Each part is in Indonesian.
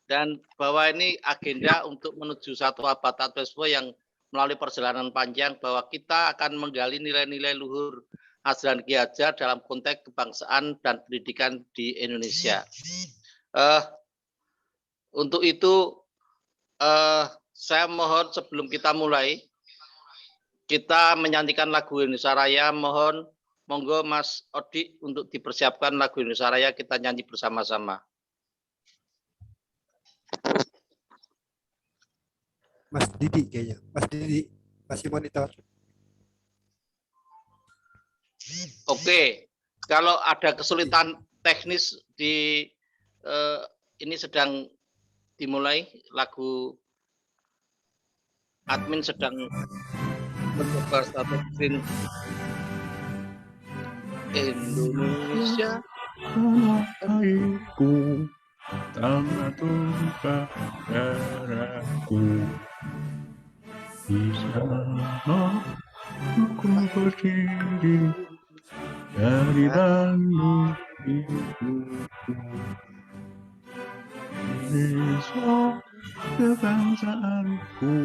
dan bahwa ini agenda untuk menuju satu abad Adventista yang melalui perjalanan panjang, bahwa kita akan menggali nilai-nilai luhur ajaran Ki Hajar dalam konteks kebangsaan dan pendidikan di Indonesia. Untuk itu saya mohon sebelum kita mulai, kita menyanyikan lagu Indonesia Raya. Mohon monggo Mas Odi untuk dipersiapkan lagu Indonesia Raya, kita nyanyi bersama-sama. Mas Didi kayaknya. Mas Didi masih monitor. Oke, kalau ada kesulitan teknis di ini sedang dimulai, lagu admin sedang mencoba satu screen. Indonesia tanahku, tanah tumpah darahku, di sana aku berdiri dari langit hidupku. Indonesia kebangsaanku,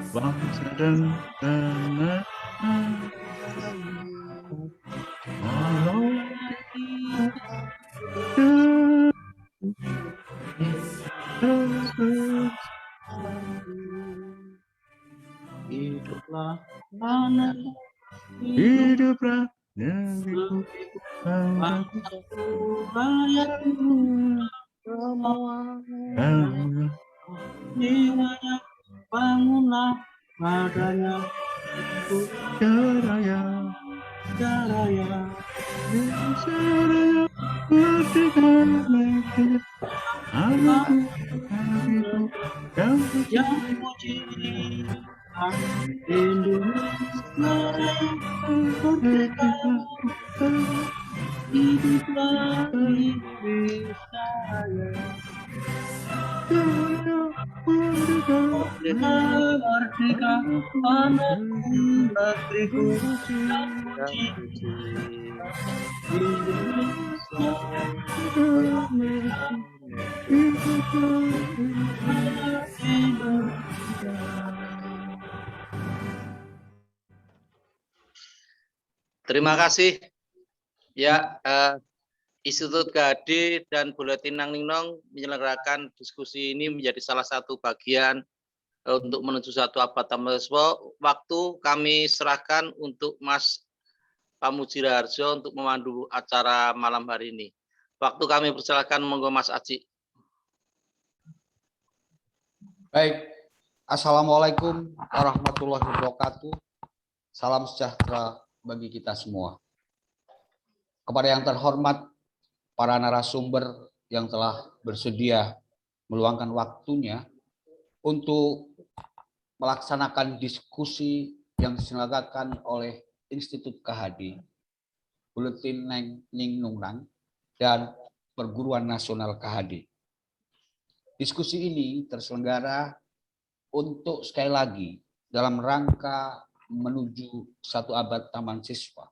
bangsa dan tanah airku. Walau hiduplah tanah, hiduplah negeriku, bangsaku, rakyatku, jiwanya, bangunlah badannya, Jaraya, jaraya, Jaraya, merdeka negeri, anakku, yang puji, Indonesia merdeka, hiduplah Indonesia Raya. merdeka, Merdeka, anakku, negeriku, yang puji, Indonesia Terima kasih ya, Institut KHD dan Buletin Nang Ningnong menyelenggarakan diskusi ini menjadi salah satu bagian untuk menuju satu abad Adventista. Waktu kami serahkan untuk Mas Pamuji Raharjo untuk memandu acara malam hari ini. Waktu kami persilakan, monggo Mas Aji. Baik, Assalamualaikum warahmatullahi wabarakatuh. Salam sejahtera bagi kita semua. Kepada yang terhormat para narasumber yang telah bersedia meluangkan waktunya untuk melaksanakan diskusi yang diselenggarakan oleh Institut KHD, Buletin Nang Ningnong, dan Perguruan Nasional KHD. Diskusi ini terselenggara untuk sekali lagi dalam rangka menuju satu abad taman siswa.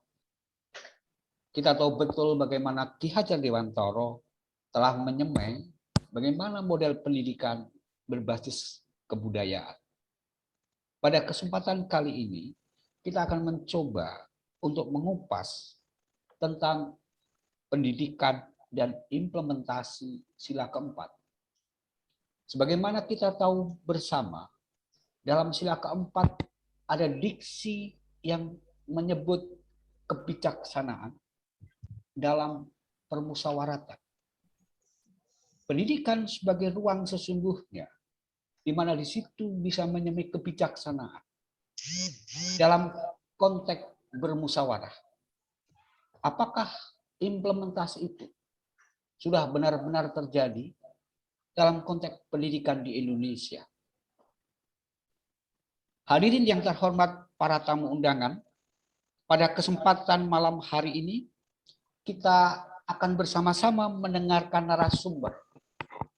Kita tahu betul bagaimana Ki Hajar Dewantara telah menyemai bagaimana model pendidikan berbasis kebudayaan. Pada kesempatan kali ini, kita akan mencoba untuk mengupas tentang pendidikan dan implementasi sila keempat. Sebagaimana kita tahu bersama, dalam sila keempat ada diksi yang menyebut kebijaksanaan dalam permusyawaratan. Pendidikan sebagai ruang sesungguhnya, di mana di situ bisa menyemai kebijaksanaan dalam konteks bermusyawarah. Apakah implementasi itu sudah benar-benar terjadi dalam konteks pendidikan di Indonesia? Hadirin yang terhormat para tamu undangan, pada kesempatan malam hari ini kita akan bersama-sama mendengarkan narasumber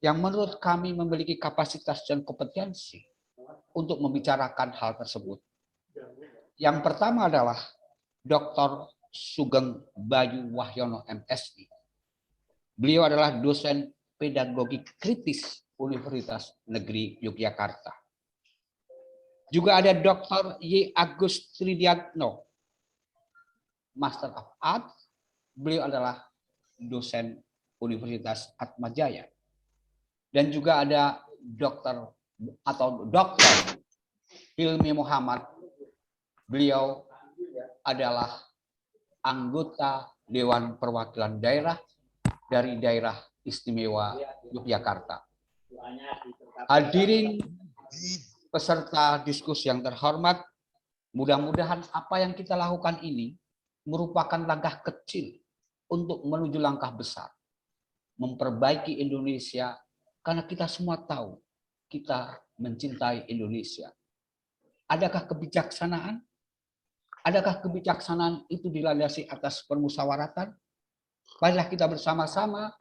yang menurut kami memiliki kapasitas dan kompetensi untuk membicarakan hal tersebut. Yang pertama adalah Dr. Sugeng Bayu Wahyono, MSI. Beliau adalah dosen Pedagogi Kritis Universitas Negeri Yogyakarta. Juga ada Dr. Y. Agus Tridiatno, Master of Arts. Beliau adalah dosen Universitas Atmajaya. Dan juga ada Dr. Hilmi Muhammad. Beliau adalah anggota Dewan Perwakilan Daerah dari Daerah Istimewa Yogyakarta. Hadirin peserta diskusi yang terhormat, mudah-mudahan apa yang kita lakukan ini merupakan langkah kecil untuk menuju langkah besar, memperbaiki Indonesia, karena kita semua tahu kita mencintai Indonesia. Adakah kebijaksanaan? Adakah kebijaksanaan itu dilandasi atas permusyawaratan? Marilah kita bersama-sama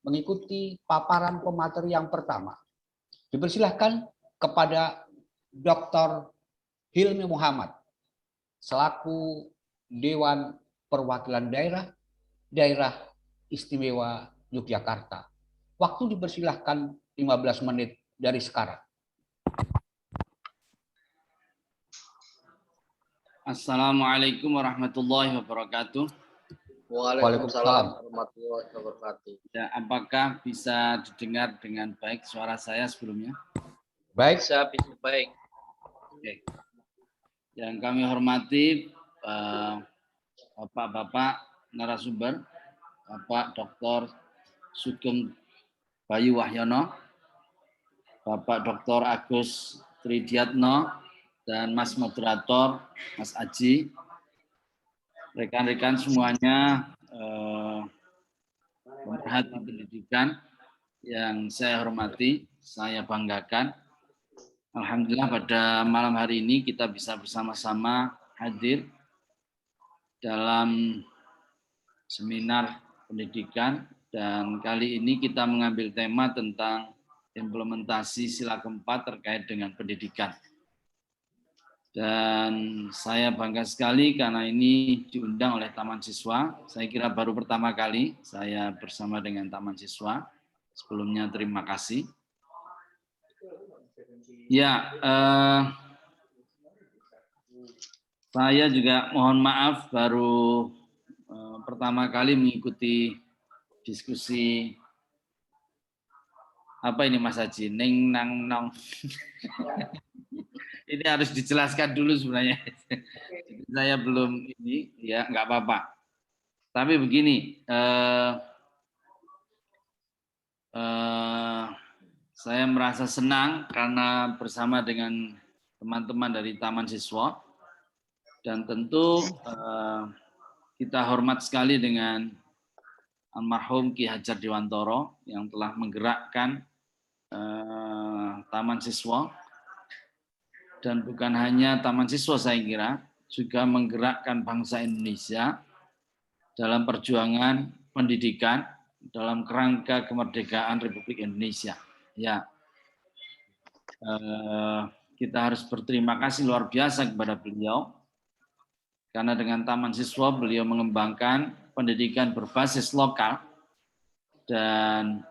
mengikuti paparan pemateri yang pertama. Dipersilahkan kepada Dr. Hilmi Muhammad selaku Dewan Perwakilan Daerah Istimewa Yogyakarta. Waktu dipersilahkan 15 menit dari sekarang. Assalamualaikum warahmatullahi wabarakatuh. Waalaikumsalam warahmatullahi wabarakatuh. Ya, apakah bisa didengar dengan baik suara saya sebelumnya? Baik, Bisa baik. Oke. Yang kami hormati Bapak-bapak narasumber, Bapak Dr. Sugeng Bayu Wahyono, Bapak Dr. Agus Tridiatno, dan Mas Moderator, Mas Aji, rekan-rekan semuanya, pemerhati pendidikan yang saya hormati, saya banggakan. Alhamdulillah pada malam hari ini kita bisa bersama-sama hadir dalam seminar pendidikan, dan kali ini kita mengambil tema tentang implementasi sila keempat terkait dengan pendidikan. Dan saya bangga sekali karena ini diundang oleh Taman Siswa. Saya kira baru pertama kali saya bersama dengan Taman Siswa. Sebelumnya terima kasih. Ya, saya juga mohon maaf baru pertama kali mengikuti diskusi apa ini Mas Haji, Ning Nang Nong. Ini harus dijelaskan dulu sebenarnya. Saya belum ini, ya nggak apa-apa. Tapi begini, saya merasa senang karena bersama dengan teman-teman dari Taman Siswa, dan tentu kita hormat sekali dengan almarhum Ki Hajar Dewantoro yang telah menggerakkan Taman Siswa. Dan bukan hanya Taman Siswa, saya kira juga menggerakkan bangsa Indonesia dalam perjuangan pendidikan dalam kerangka kemerdekaan Republik Indonesia. Ya, kita harus berterima kasih luar biasa kepada beliau, karena dengan Taman Siswa beliau mengembangkan pendidikan berbasis lokal dan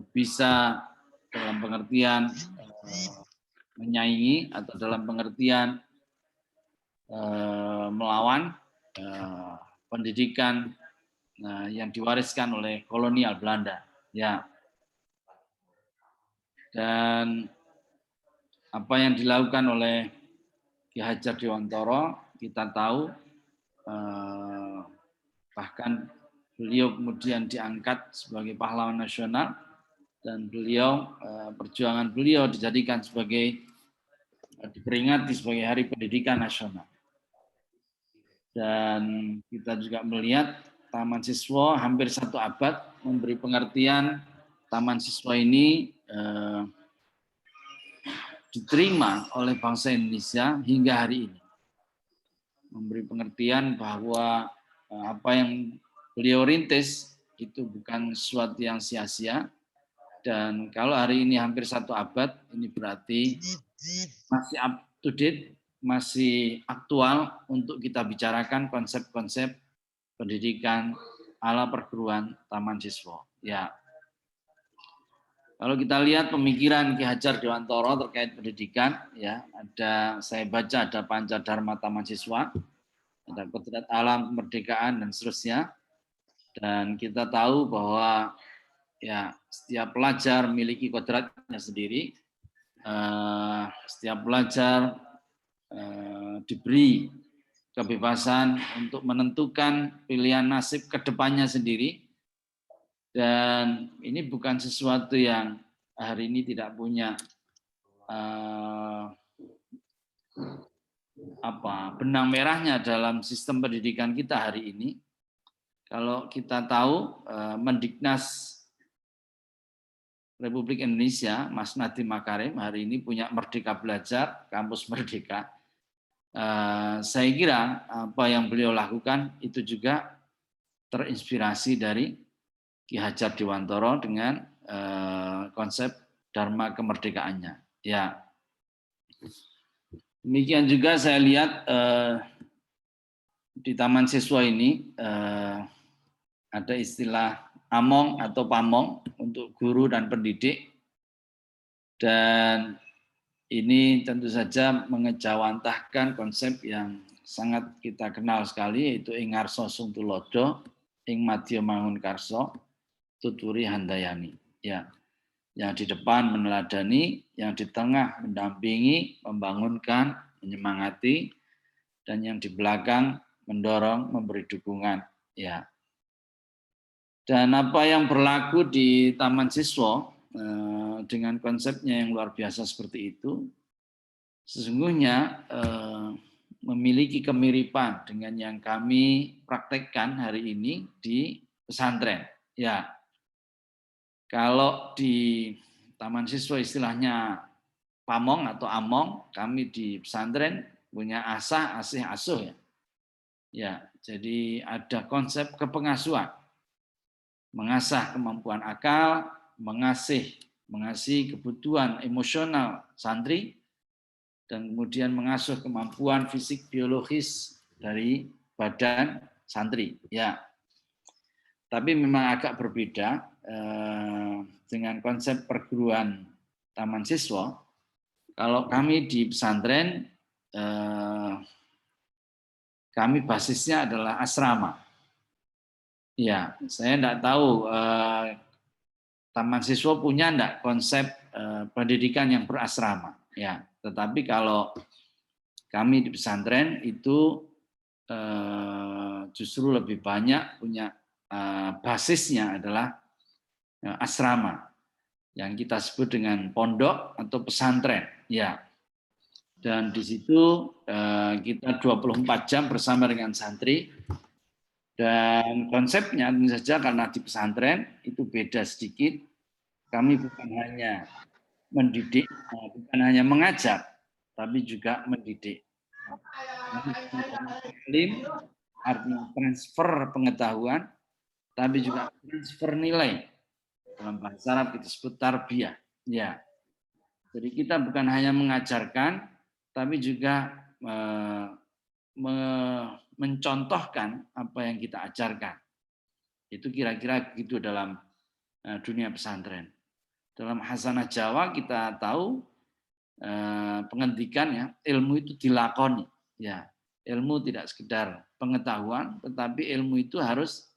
bisa dalam pengertian menyaingi atau dalam pengertian melawan pendidikan yang diwariskan oleh kolonial Belanda. Ya. Dan apa yang dilakukan oleh Ki Hajar Dewantoro kita tahu, bahkan beliau kemudian diangkat sebagai pahlawan nasional, dan beliau perjuangan beliau dijadikan sebagai diperingati sebagai Hari Pendidikan Nasional. Dan kita juga melihat Taman Siswa hampir 1 abad memberi pengertian Taman Siswa ini diterima oleh bangsa Indonesia hingga hari ini. Memberi pengertian bahwa apa yang beliau rintis itu bukan sesuatu yang sia-sia. Dan kalau hari ini hampir 1 abad, ini berarti masih up to date, masih aktual untuk kita bicarakan konsep-konsep pendidikan ala perguruan Taman Siswa. Ya, Kalau kita lihat pemikiran Ki Hajar Dewantara terkait pendidikan, ya saya baca ada Pancadharma Taman Siswa, ada Kodrat Alam, Kemerdekaan dan seterusnya. Dan kita tahu bahwa ya setiap pelajar memiliki kodratnya sendiri. Setiap pelajar diberi kebebasan untuk menentukan pilihan nasib ke depannya sendiri. Dan ini bukan sesuatu yang hari ini tidak punya benang merahnya dalam sistem pendidikan kita hari ini. Kalau kita tahu Mendiknas Republik Indonesia, Mas Nadiem Makarim hari ini punya Merdeka Belajar, Kampus Merdeka. Saya kira apa yang beliau lakukan itu juga terinspirasi dari Ki Hajar Dewantara dengan konsep Dharma kemerdekaannya. Ya, demikian juga saya lihat di Taman Siswa ini ada istilah among atau pamong untuk guru dan pendidik, dan ini tentu saja mengejawantahkan konsep yang sangat kita kenal sekali, yaitu ing ngarsa sung tulodo, ing madya mangun karso, tuturi handayani. Ya, yang di depan meneladani, yang di tengah mendampingi, membangunkan, menyemangati, dan yang di belakang mendorong, memberi dukungan. Ya. Dan apa yang berlaku di Taman Siswa dengan konsepnya yang luar biasa seperti itu, sesungguhnya memiliki kemiripan dengan yang kami praktekkan hari ini di pesantren. Ya, kalau di Taman Siswa istilahnya pamong atau among, kami di pesantren punya asah, asih, asuh ya. Ya, jadi ada konsep kepengasuhan. Mengasah kemampuan akal, mengasihi kebutuhan emosional santri, dan kemudian mengasuh kemampuan fisik biologis dari badan santri. Ya, tapi memang agak berbeda dengan konsep perguruan Taman Siswa. Kalau kami di pesantren, kami basisnya adalah asrama. Ya, saya tidak tahu Taman Siswa punya enggak konsep pendidikan yang berasrama. Ya, tetapi kalau kami di pesantren itu justru lebih banyak punya basisnya adalah asrama yang kita sebut dengan pondok atau pesantren. Ya, dan di situ kita 24 jam bersama dengan santri. Dan konsepnya tentu saja karena di pesantren itu beda sedikit. Kami bukan hanya mendidik, bukan hanya mengajar, tapi juga mendidik. Artinya transfer pengetahuan, tapi juga transfer nilai. Dalam bahasa Arab kita sebut tarbiyah. Ya. Jadi kita bukan hanya mengajarkan, tapi juga mencontohkan apa yang kita ajarkan. Itu kira-kira begitu dalam dunia pesantren. Dalam Hasanah Jawa kita tahu pengendikan ya, ilmu itu dilakoni. Ya, ilmu tidak sekedar pengetahuan, tetapi ilmu itu harus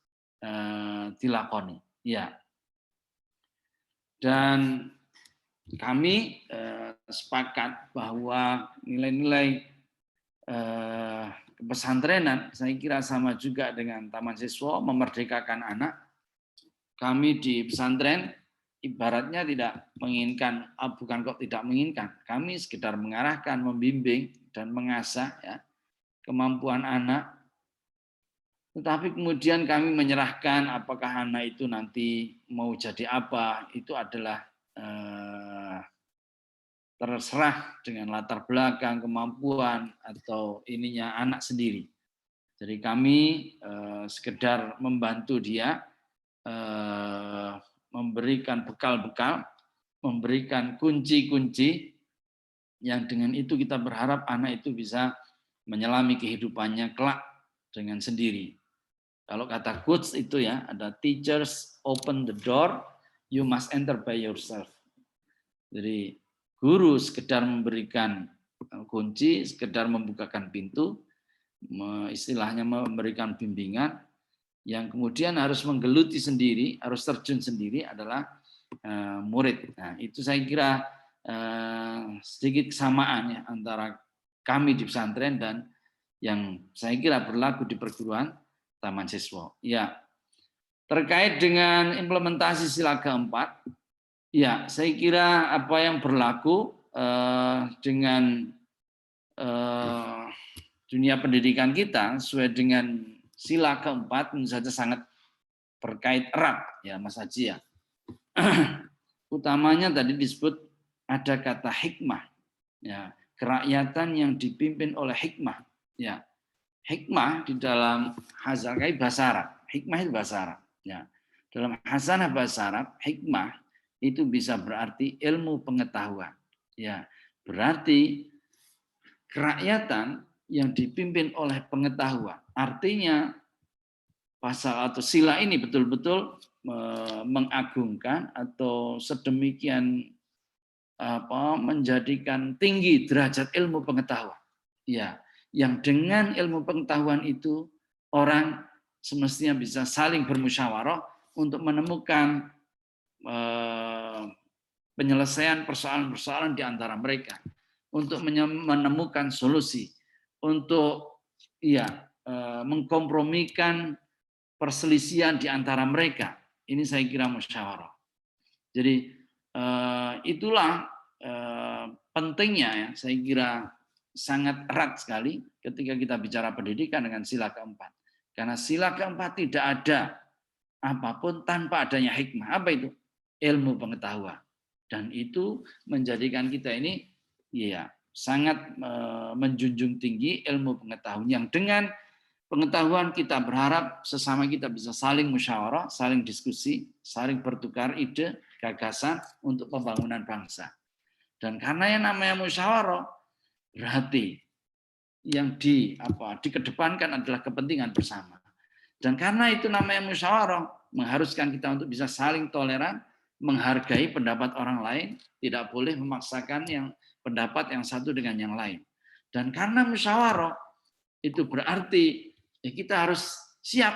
dilakoni. Ya. Dan kami sepakat bahwa nilai-nilai pesantrenan saya kira sama juga dengan Taman Siswa, memerdekakan anak. Kami di pesantren ibaratnya tidak menginginkan, bukan kok tidak menginginkan, kami sekedar mengarahkan, membimbing dan mengasah ya, kemampuan anak. Tetapi kemudian kami menyerahkan apakah anak itu nanti mau jadi apa, itu adalah terserah dengan latar belakang, kemampuan, atau ininya anak sendiri. Jadi kami sekedar membantu dia, memberikan bekal-bekal, memberikan kunci-kunci, yang dengan itu kita berharap anak itu bisa menyelami kehidupannya kelak dengan sendiri. Kalau kata quotes itu ya, ada teachers open the door, You must enter by yourself. Jadi guru sekedar memberikan kunci, sekedar membukakan pintu, istilahnya memberikan bimbingan, yang kemudian harus menggeluti sendiri, harus terjun sendiri adalah murid. Nah, itu saya kira sedikit kesamaan ya antara kami di pesantren dan yang saya kira berlaku di perguruan Taman Siswa. Ya, terkait dengan implementasi sila keempat, ya saya kira apa yang berlaku dengan dunia pendidikan kita sesuai dengan sila keempat tentu saja sangat terkait erat ya Mas Haji ya. Utamanya tadi disebut ada kata hikmah, ya kerakyatan yang dipimpin oleh hikmah, ya hikmah di dalam Hazal-Kai bahasa Arab, hikmah itu bahasa Arab, ya dalam Hasanah bahasa Arab hikmah itu bisa berarti ilmu pengetahuan, ya berarti kerakyatan yang dipimpin oleh pengetahuan, artinya pasal atau sila ini betul-betul mengagungkan atau sedemikian menjadikan tinggi derajat ilmu pengetahuan. Ya, yang dengan ilmu pengetahuan itu orang semestinya bisa saling bermusyawarah untuk menemukan penyelesaian persoalan-persoalan di antara mereka, untuk menemukan solusi, untuk mengkompromikan perselisihan di antara mereka. Ini saya kira musyawarah. Jadi itulah pentingnya ya, saya kira sangat erat sekali ketika kita bicara pendidikan dengan sila keempat. Karena sila keempat tidak ada apapun tanpa adanya hikmah. Apa itu? Ilmu pengetahuan. Dan itu menjadikan kita ini ya sangat menjunjung tinggi ilmu pengetahuan, yang dengan pengetahuan kita berharap sesama kita bisa saling musyawarah, saling diskusi, saling bertukar ide, gagasan untuk pembangunan bangsa. Dan karena yang namanya musyawarah, berarti yang dikedepankan adalah kepentingan bersama. Dan karena itu namanya musyawarah, mengharuskan kita untuk bisa saling toleran, menghargai pendapat orang lain, tidak boleh memaksakan pendapat yang satu dengan yang lain. Dan karena musyawarah, itu berarti ya kita harus siap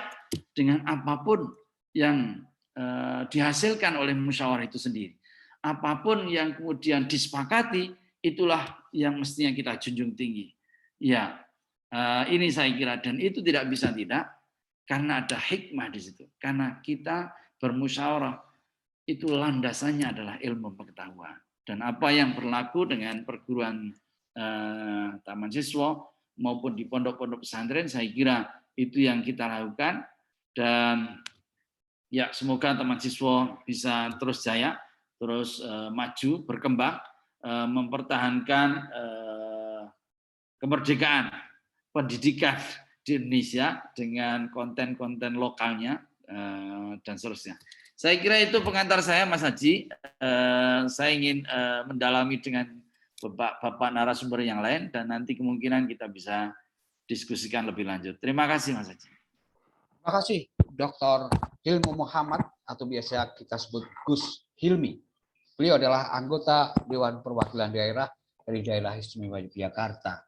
dengan apapun yang dihasilkan oleh musyawarah itu sendiri. Apapun yang kemudian disepakati, itulah yang mestinya kita junjung tinggi. Ya, ini saya kira, dan itu tidak bisa tidak, karena ada hikmah di situ. Karena kita bermusyawarah, itu landasannya adalah ilmu pengetahuan. Dan apa yang berlaku dengan perguruan Taman Siswa maupun di pondok-pondok pesantren, saya kira itu yang kita lakukan. Dan ya semoga Taman Siswa bisa terus jaya, terus maju, berkembang, mempertahankan kemerdekaan pendidikan di Indonesia dengan konten-konten lokalnya dan seterusnya. Saya kira itu pengantar saya, Mas Haji. Saya ingin mendalami dengan Bapak narasumber yang lain, dan nanti kemungkinan kita bisa diskusikan lebih lanjut. Terima kasih, Mas Haji. Terima kasih, Dr. Hilmi Muhammad, atau biasa kita sebut Gus Hilmi. Beliau adalah anggota Dewan Perwakilan Daerah dari Daerah Istimewa Yogyakarta.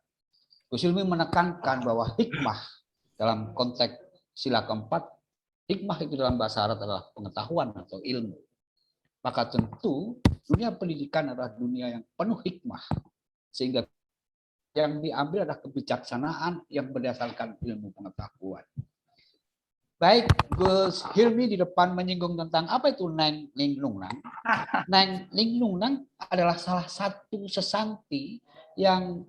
Gus Hilmi menekankan bahwa hikmah dalam konteks sila keempat, hikmah itu dalam bahasa Arab adalah pengetahuan atau ilmu. Maka tentu dunia pendidikan adalah dunia yang penuh hikmah, sehingga yang diambil adalah kebijaksanaan yang berdasarkan ilmu pengetahuan. Baik, Gus Hilmi di depan menyinggung tentang apa itu Neng Linglungnang. Neng Linglungnang adalah salah satu sesanti yang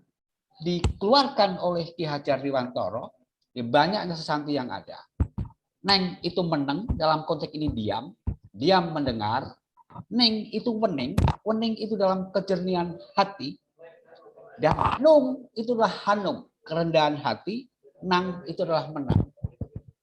dikeluarkan oleh Ki Hajar Dewantara. Banyaknya sesanti yang ada. Neng itu meneng, dalam konteks ini diam, diam mendengar. Neng itu wening, wening itu dalam kejernihan hati. Dan nung itulah hanung, kerendahan hati. Nang itu adalah menang.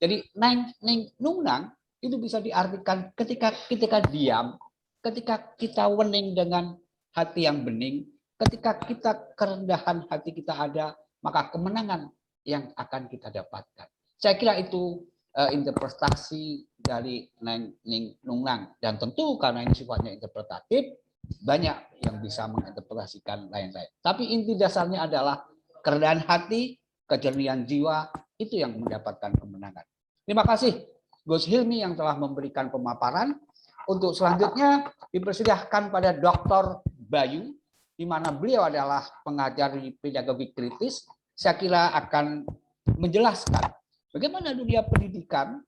Jadi neng nung nang itu bisa diartikan ketika diam, ketika kita wening dengan hati yang bening, ketika kita kerendahan hati kita ada, maka kemenangan yang akan kita dapatkan. Saya kira itu interpretasi dari Neng Ning Nungnang. Dan tentu karena ini sifatnya interpretatif, banyak yang bisa menginterpretasikan lain-lain. Tapi inti dasarnya adalah kerendahan hati, kejernihan jiwa, itu yang mendapatkan kemenangan. Terima kasih Gus Hilmi yang telah memberikan pemaparan. Untuk selanjutnya dipersilahkan pada Dr. Bayu, di mana beliau adalah pengajar di pedagogi kritis. Saya kira akan menjelaskan bagaimana dunia pendidikan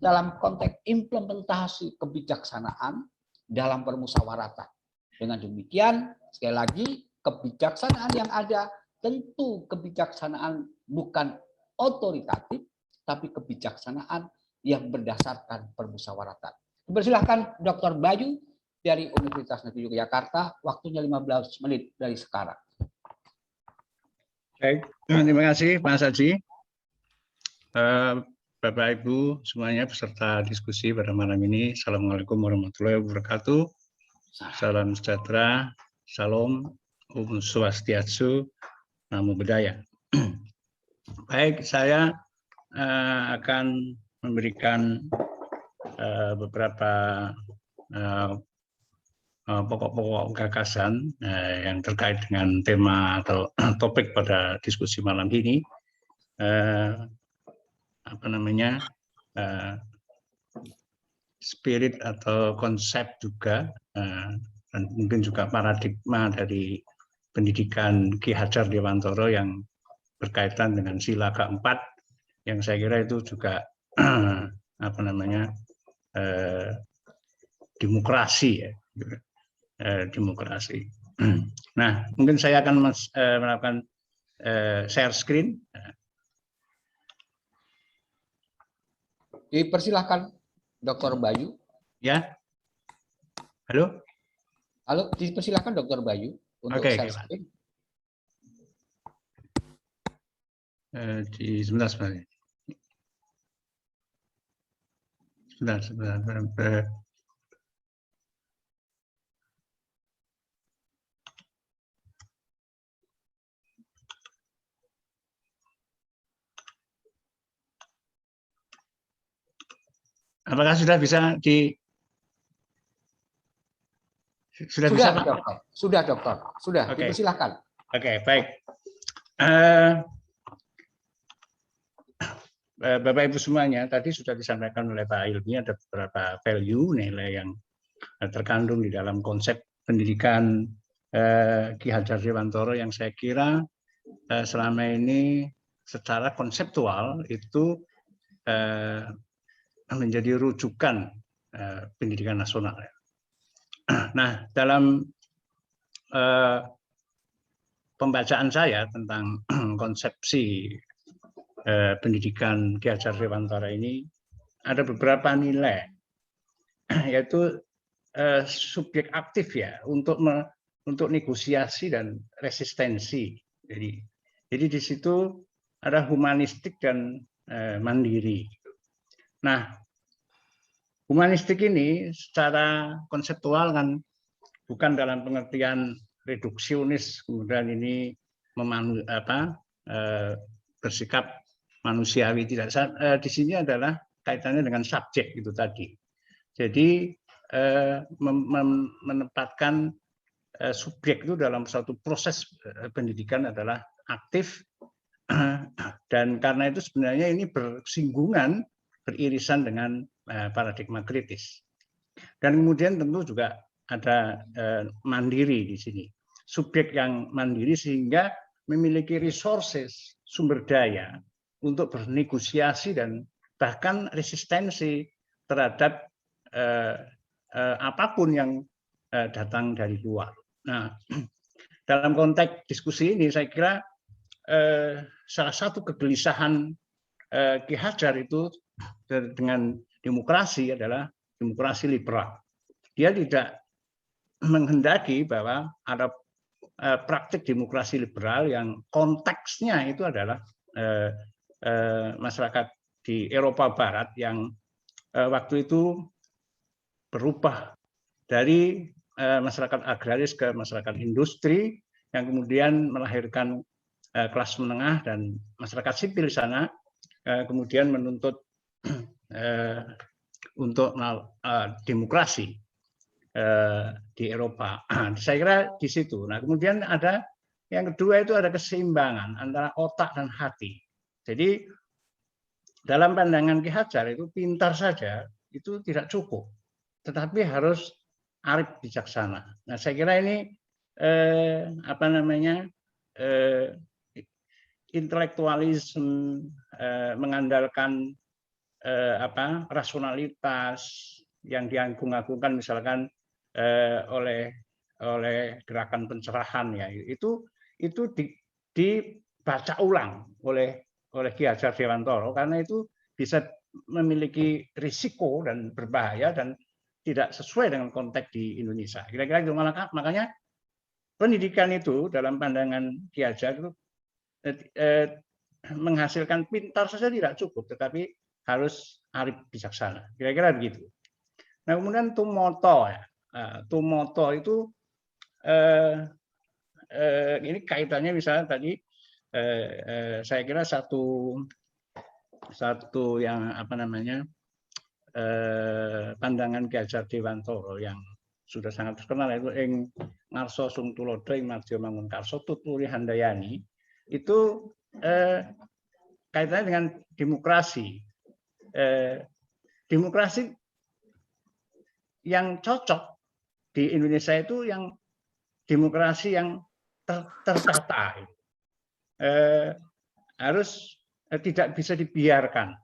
dalam konteks implementasi kebijaksanaan dalam permusyawaratan. Dengan demikian, sekali lagi, kebijaksanaan yang ada tentu kebijaksanaan bukan otoritatif, tapi kebijaksanaan yang berdasarkan permusyawaratan. Persilahkan Dr. Bayu dari Universitas Negeri Yogyakarta, waktunya 15 menit dari sekarang. Baik, terima kasih Mas Haji. Bapak Ibu semuanya peserta diskusi pada malam ini. Assalamualaikum warahmatullahi wabarakatuh. Salam sejahtera, salam, Om Swastiastu, Namo Buddhaya. Baik, saya akan memberikan beberapa pokok-pokok gagasan yang terkait dengan tema atau topik pada diskusi malam ini. Spirit atau konsep juga, dan mungkin juga paradigma dari pendidikan Ki Hajar Dewantara yang berkaitan dengan sila keempat, yang saya kira itu juga demokrasi, ya, demokrasi. Nah, mungkin saya akan melakukan share screen. Dipersilahkan Dr. Bayu. Ya, halo. Halo, dipersilahkan Dr. Bayu untuk share screen. Sebentar. Apakah sudah bisa sudah bisa, Pak? Dokter. Sudah, Dokter. Sudah, Oke. Dipersilahkan. Oke, baik. Bapak Ibu semuanya, tadi sudah disampaikan oleh Pak Ilmi, ada beberapa value, nilai yang terkandung di dalam konsep pendidikan Ki Hajar Dewantara yang saya kira selama ini secara konseptual itu menjadi rujukan pendidikan nasional. Nah, dalam pembacaan saya tentang konsepsi pendidikan Ki Hajar Dewantara ini ada beberapa nilai, yaitu subjek aktif ya untuk negosiasi dan resistensi. Jadi di situ ada humanistik dan mandiri. Nah, humanistik ini secara konseptual kan bukan dalam pengertian reduksionis, kemudian ini bersikap manusiawi, tidak. Di sini adalah kaitannya dengan subjek itu tadi. Jadi menempatkan subjek itu dalam suatu proses pendidikan adalah aktif, dan karena itu sebenarnya ini bersinggungan, beririsan dengan paradigma kritis. Dan kemudian tentu juga ada mandiri di sini. Subjek yang mandiri sehingga memiliki resources, sumber daya untuk bernegosiasi dan bahkan resistensi terhadap apapun yang datang dari luar. Nah, dalam konteks diskusi ini saya kira salah satu kegelisahan Ki Hajar itu dengan demokrasi adalah demokrasi liberal. Dia tidak menghendaki bahwa ada praktik demokrasi liberal yang konteksnya itu adalah masyarakat di Eropa Barat yang waktu itu berubah dari masyarakat agraris ke masyarakat industri, yang kemudian melahirkan kelas menengah dan masyarakat sipil di sana, kemudian menuntut untuk demokrasi di Eropa. Saya kira di situ. Nah, kemudian ada yang kedua itu ada keseimbangan antara otak dan hati. Jadi dalam pandangan Ki Hajar itu pintar saja itu tidak cukup, tetapi harus arif bijaksana. Nah, saya kira ini intelektualisme, mengandalkan rasionalitas yang diagung-agungkan misalkan oleh gerakan pencerahan ya, itu dibaca ulang oleh Ki Hajar Dewantara karena itu bisa memiliki risiko dan berbahaya dan tidak sesuai dengan konteks di Indonesia. Kira-kira itu, makanya pendidikan itu dalam pandangan Ki Hajar itu menghasilkan pintar saja tidak cukup, tetapi harus arif bijaksana. Kira-kira begitu. Nah, kemudian tumoto ya. Tumoto itu ini kaitannya misalnya tadi saya kira satu yang pandangan Ki Hajar Dewantara yang sudah sangat terkenal itu ing ngarsa sung tulodo ing madya mangun karsa tuturi handayani, itu kaitannya dengan demokrasi. Demokrasi yang cocok di Indonesia itu yang demokrasi yang tertata, harus tidak bisa dibiarkan,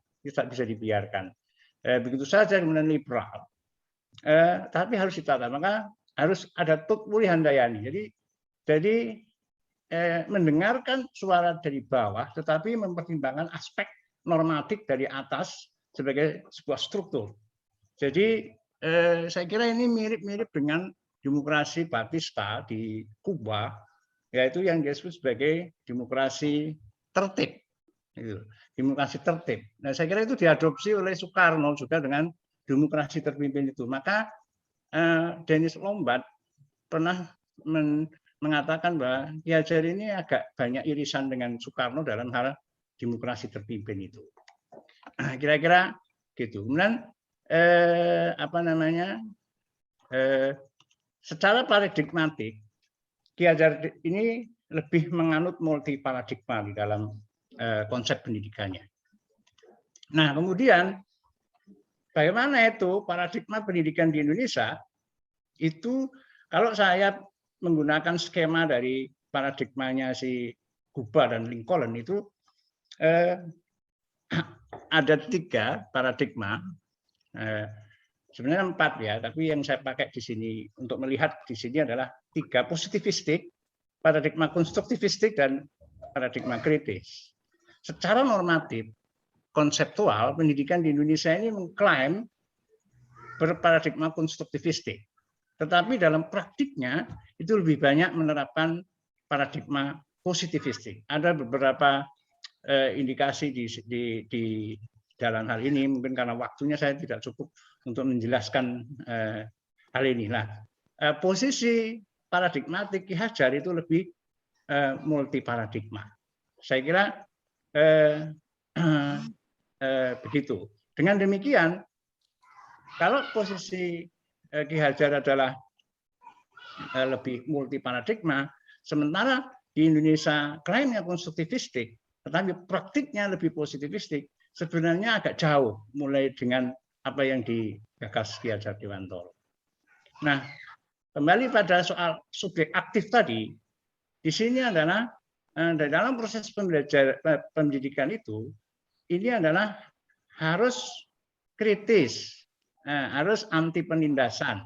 begitu saja kemudian liberal, tapi harus ditata. Maka harus ada tuturi handayani. Jadi mendengarkan suara dari bawah, tetapi mempertimbangkan aspek normatif dari atas sebagai sebuah struktur. Jadi saya kira ini mirip-mirip dengan demokrasi Batista di Kuba, yaitu yang disebut sebagai demokrasi tertib. Demokrasi tertib. Nah, saya kira itu diadopsi oleh Soekarno juga dengan demokrasi terpimpin itu. Maka Dennis Lombat pernah mengatakan bahwa Ki Hajar ini agak banyak irisan dengan Soekarno dalam hal demokrasi terpimpin itu. Kira-kira gitu. Kemudian secara paradigmatik Ki Hajar ini lebih menganut multi paradigma di dalam konsep pendidikannya. Nah, kemudian bagaimana itu paradigma pendidikan di Indonesia? Itu kalau saya menggunakan skema dari paradigmanya si Guba dan Lincoln itu ada 3 paradigma, sebenarnya 4 ya, tapi yang saya pakai di sini untuk melihat di sini adalah 3: positivistik, paradigma konstruktivistik, dan paradigma kritis. Secara normatif, konseptual, pendidikan di Indonesia ini mengklaim berparadigma konstruktivistik, tetapi dalam praktiknya itu lebih banyak menerapkan paradigma positivistik. Ada beberapa indikasi di dalam hal ini, mungkin karena waktunya saya tidak cukup untuk menjelaskan hal ini. Nah, posisi paradigmatik Ki Hajar itu lebih multi paradigma. Saya kira begitu. Dengan demikian, kalau posisi Ki Hajar adalah lebih multi paradigma, sementara di Indonesia klaimnya konstruktivistik, tetapi praktiknya lebih positivistik, sebenarnya agak jauh mulai dengan apa yang digagas Ki Hajar Dewantara. Nah, kembali pada soal subjek aktif tadi, di sini adalah dalam proses pendidikan itu, ini adalah harus kritis, harus anti penindasan,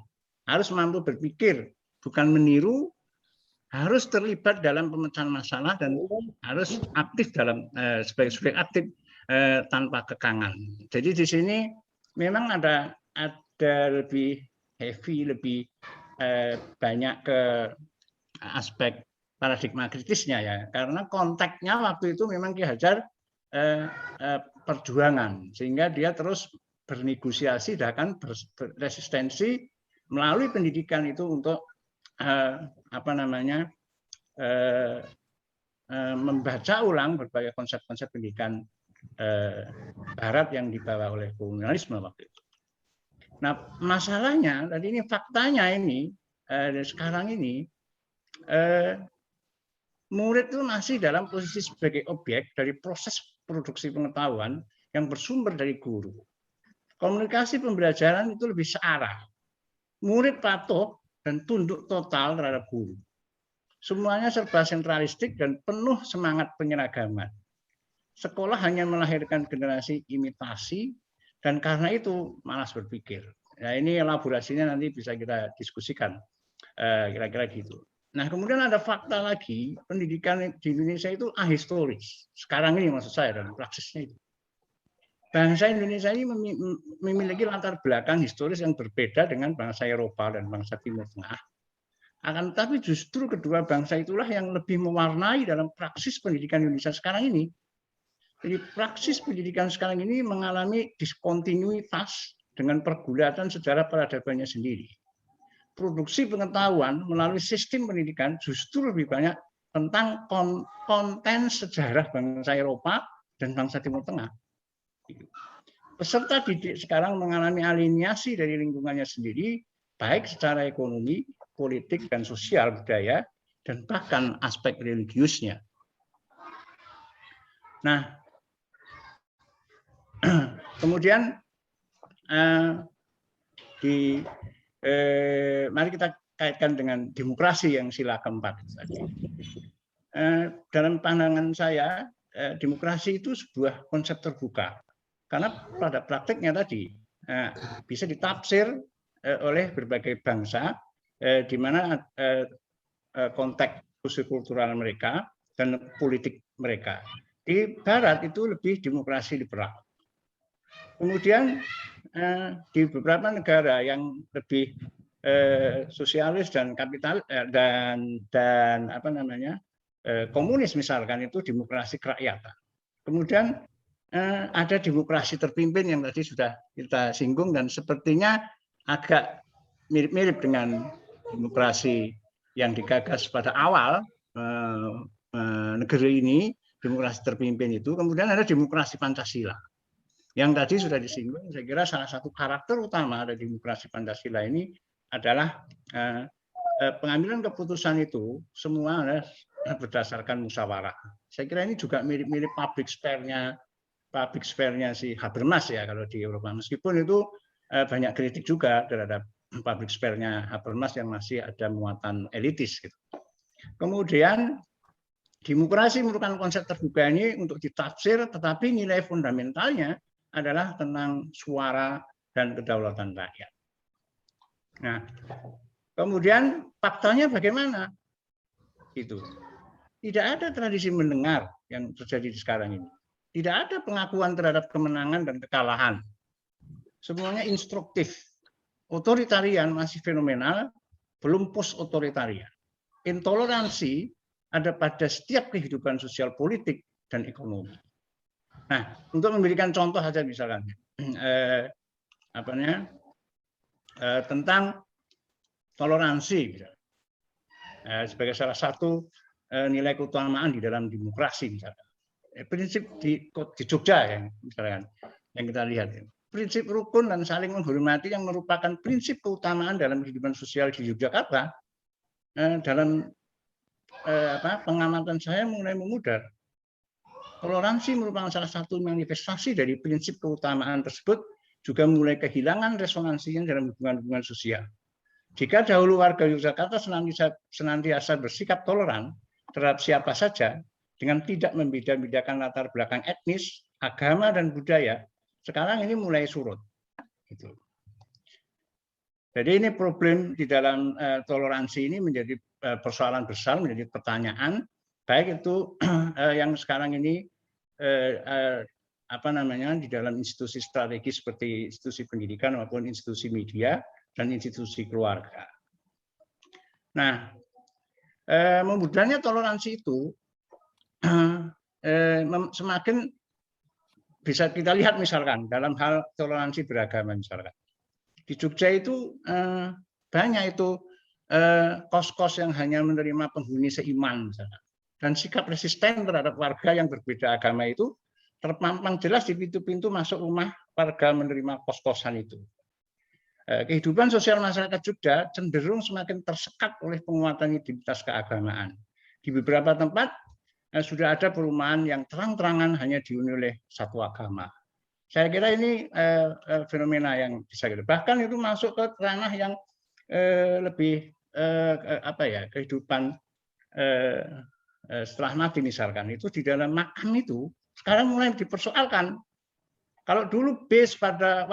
harus mampu berpikir, bukan meniru, harus terlibat dalam pemecahan masalah, dan harus aktif dalam sebagai subjek aktif tanpa kekangan. Jadi di sini memang ada lebih heavy, lebih banyak ke aspek paradigma kritisnya ya, karena konteksnya waktu itu memang Ki Hajar perjuangan, sehingga dia terus bernegosiasi bahkan berresistensi melalui pendidikan itu untuk membaca ulang berbagai konsep-konsep pendidikan Barat yang dibawa oleh kolonialisme waktu itu. Nah, masalahnya tadi ini faktanya ini sekarang ini murid itu masih dalam posisi sebagai objek dari proses produksi pengetahuan yang bersumber dari guru. Komunikasi pembelajaran itu lebih searah. Murid patuh dan tunduk total terhadap guru. Semuanya serba sentralistik dan penuh semangat penyeragaman. Sekolah hanya melahirkan generasi imitasi dan karena itu malas berpikir. Nah, ini elaborasinya nanti bisa kita diskusikan, kira-kira gitu. Nah, kemudian ada fakta lagi, pendidikan di Indonesia itu ahistoris. Sekarang ini maksud saya dalam praksisnya itu. Bangsa Indonesia ini memiliki latar belakang historis yang berbeda dengan bangsa Eropa dan bangsa Timur Tengah. Akan tetapi justru kedua bangsa itulah yang lebih mewarnai dalam praksis pendidikan Indonesia sekarang ini. Jadi praksis pendidikan sekarang ini mengalami diskontinuitas dengan pergulatan sejarah peradabannya sendiri. Produksi pengetahuan melalui sistem pendidikan justru lebih banyak tentang konten sejarah bangsa Eropa dan bangsa Timur Tengah. Peserta didik sekarang mengalami alienasi dari lingkungannya sendiri, baik secara ekonomi, politik, dan sosial budaya, dan bahkan aspek religiusnya. Nah, kemudian mari kita kaitkan dengan demokrasi yang sila keempat tadi. Dalam pandangan saya, demokrasi itu sebuah konsep terbuka, karena pada praktiknya tadi bisa ditafsir oleh berbagai bangsa, di mana konteks sosiokultural mereka dan politik mereka. Di Barat itu lebih demokrasi liberal. Kemudian di beberapa negara yang lebih sosialis dan kapital dan apa namanya komunis misalkan itu demokrasi kerakyatan. Kemudian ada demokrasi terpimpin yang tadi sudah kita singgung dan sepertinya agak mirip-mirip dengan demokrasi yang digagas pada awal negeri ini, demokrasi terpimpin itu. Kemudian ada demokrasi Pancasila. Yang tadi sudah disinggung, saya kira salah satu karakter utama dari demokrasi Pancasila ini adalah pengambilan keputusan itu semua berdasarkan musyawarah. Saya kira ini juga mirip-mirip public spare-nya si Habermas ya kalau di Eropa. Meskipun itu banyak kritik juga terhadap public spare-nya Habermas yang masih ada muatan elitis gitu. Kemudian demokrasi merupakan konsep terbuka ini untuk ditafsir, tetapi nilai fundamentalnya adalah tentang suara dan kedaulatan rakyat. Nah, kemudian faktanya bagaimana? Itu tidak ada tradisi mendengar yang terjadi sekarang ini. Tidak ada pengakuan terhadap kemenangan dan kekalahan. Semuanya instruktif. Otoritarian masih fenomenal, belum post-otoritarian. Intoleransi ada pada setiap kehidupan sosial, politik, dan ekonomi. Nah, untuk memberikan contoh saja misalkan tentang toleransi sebagai salah satu nilai keutamaan di dalam demokrasi misalkan. Prinsip di Jogja yang misalkan yang kita lihat prinsip rukun dan saling menghormati yang merupakan prinsip keutamaan dalam kehidupan sosial di Yogyakarta dalam pengamatan saya mulai memudar. Toleransi merupakan salah satu manifestasi dari prinsip keutamaan tersebut, juga mulai kehilangan resonansinya dalam hubungan-hubungan sosial. Jika dahulu warga Yogyakarta senantiasa bersikap toleran terhadap siapa saja dengan tidak membeda-bedakan latar belakang etnis, agama, dan budaya, sekarang ini mulai surut. Gitu. Jadi ini problem di dalam toleransi ini menjadi persoalan besar, menjadi pertanyaan, baik itu yang sekarang ini di dalam institusi strategis seperti institusi pendidikan maupun institusi media dan institusi keluarga. Nah, memudarnya toleransi itu semakin bisa kita lihat misalkan dalam hal toleransi beragama misalkan. Di Jogja itu banyak itu kos-kos yang hanya menerima penghuni seiman misalkan. Dan sikap resisten terhadap warga yang berbeda agama itu terpampang jelas di pintu-pintu masuk rumah warga menerima kos-kosan itu. kehidupan sosial masyarakat Jogja cenderung semakin tersekat oleh penguatan identitas keagamaan. Di beberapa tempat sudah ada perumahan yang terang-terangan hanya dihuni oleh satu agama. Saya kira ini fenomena yang bisa kita. Bahkan itu masuk ke ranah yang lebih kehidupan setelah mati misalkan. Itu di dalam makam itu sekarang mulai dipersoalkan. Kalau dulu base pada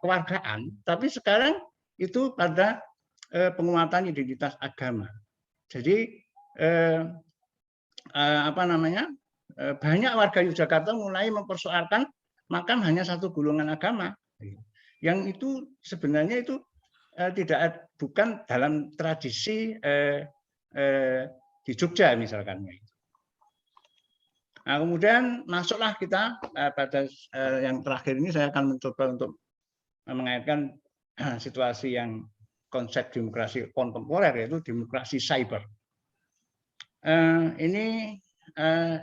kewargaan, tapi sekarang itu pada penguatan identitas agama. Jadi banyak warga Yogyakarta mulai mempersoalkan makam hanya satu golongan agama, yang itu sebenarnya itu bukan dalam tradisi di Jogja misalkan. Nah, kemudian masuklah kita pada yang terakhir ini, saya akan mencoba untuk mengaitkan situasi yang konsep demokrasi kontemporer, yaitu demokrasi cyber. Ini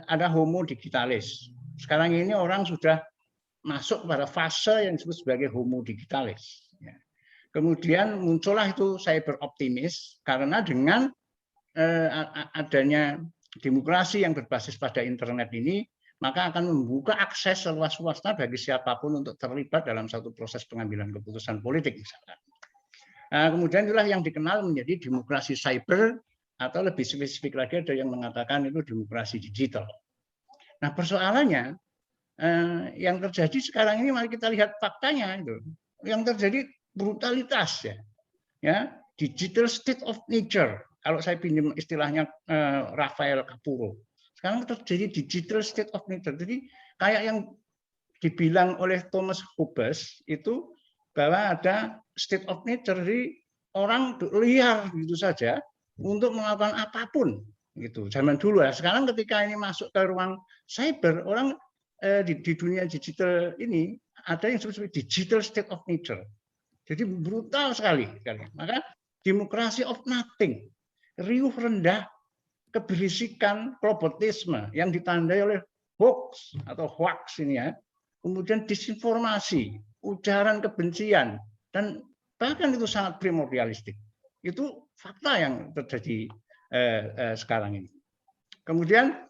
ada homo digitalis. Sekarang ini orang sudah masuk pada fase yang disebut sebagai homo digitalis. Kemudian muncullah itu cyber optimis, karena dengan adanya demokrasi yang berbasis pada internet ini, maka akan membuka akses seluas-luasnya bagi siapapun untuk terlibat dalam satu proses pengambilan keputusan politik misalkan. Kemudian itulah yang dikenal menjadi demokrasi cyber, atau lebih spesifik lagi ada yang mengatakan itu demokrasi digital. Nah, persoalannya yang terjadi sekarang ini, mari kita lihat faktanya itu. Yang terjadi brutalitas ya, digital state of nature. Kalau saya pinjam istilahnya Rafael Capurro, sekarang terjadi digital state of nature. Jadi kayak yang dibilang oleh Thomas Hobbes itu bahwa ada state of nature, jadi orang liar gitu saja untuk melakukan apapun gitu. Zaman dulu ya. Sekarang ketika ini masuk ke ruang cyber, orang di dunia digital ini ada yang disebut digital state of nature. Jadi brutal sekali. Maka demokrasi of nothing, riuh rendah, keberisikan, robotisme yang ditandai oleh hoax atau hoax ini ya. Kemudian disinformasi, ujaran kebencian, dan bahkan itu sangat primordialistik. Itu fakta yang terjadi sekarang ini. Kemudian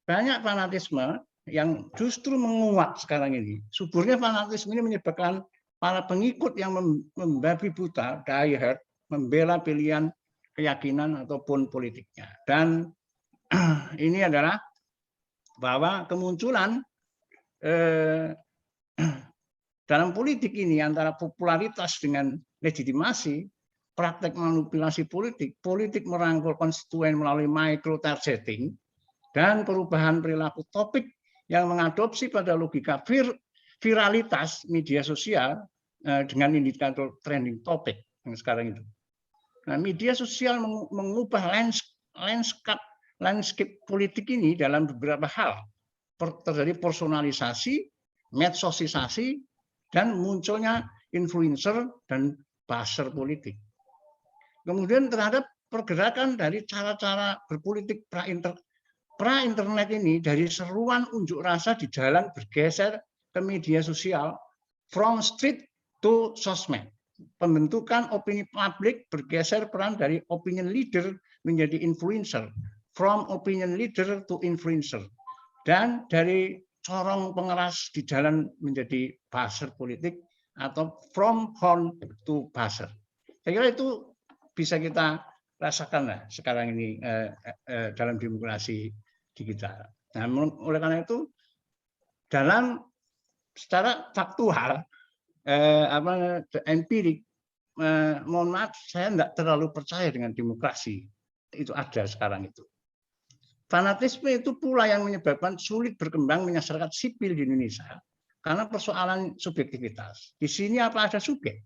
banyak fanatisme yang justru menguat sekarang ini. Suburnya fanatisme ini menyebabkan para pengikut yang membabi buta, diehard, membela pilihan keyakinan ataupun politiknya. Dan ini adalah bahwa kemunculan dalam politik ini antara popularitas dengan legitimasi, praktek manipulasi politik, politik merangkul konstituen melalui micro targeting, dan perubahan perilaku topik yang mengadopsi pada logika viralitas media sosial dengan indikator trending topik yang sekarang itu. Nah, media sosial mengubah landscape politik ini dalam beberapa hal. Terjadi personalisasi, medsosisasi, dan munculnya influencer dan buzzer politik. Kemudian terhadap pergerakan dari cara-cara berpolitik pra-internet ini, dari seruan unjuk rasa di jalan bergeser ke media sosial, from street to sosmed. Pembentukan opini publik bergeser peran dari opinion leader menjadi influencer, from opinion leader to influencer. Dan dari corong pengeras di jalan menjadi buzzer politik, atau from horn to buzzer. Saya kira itu bisa kita rasakan lah sekarang ini dalam demokrasi digital. Nah, oleh karena itu dalam secara faktual empirik, mohon maaf saya tidak terlalu percaya dengan demokrasi itu ada sekarang itu. Fanatisme itu pula yang menyebabkan sulit berkembang masyarakat sipil di Indonesia karena persoalan subjektivitas. Di sini apa ada subjek?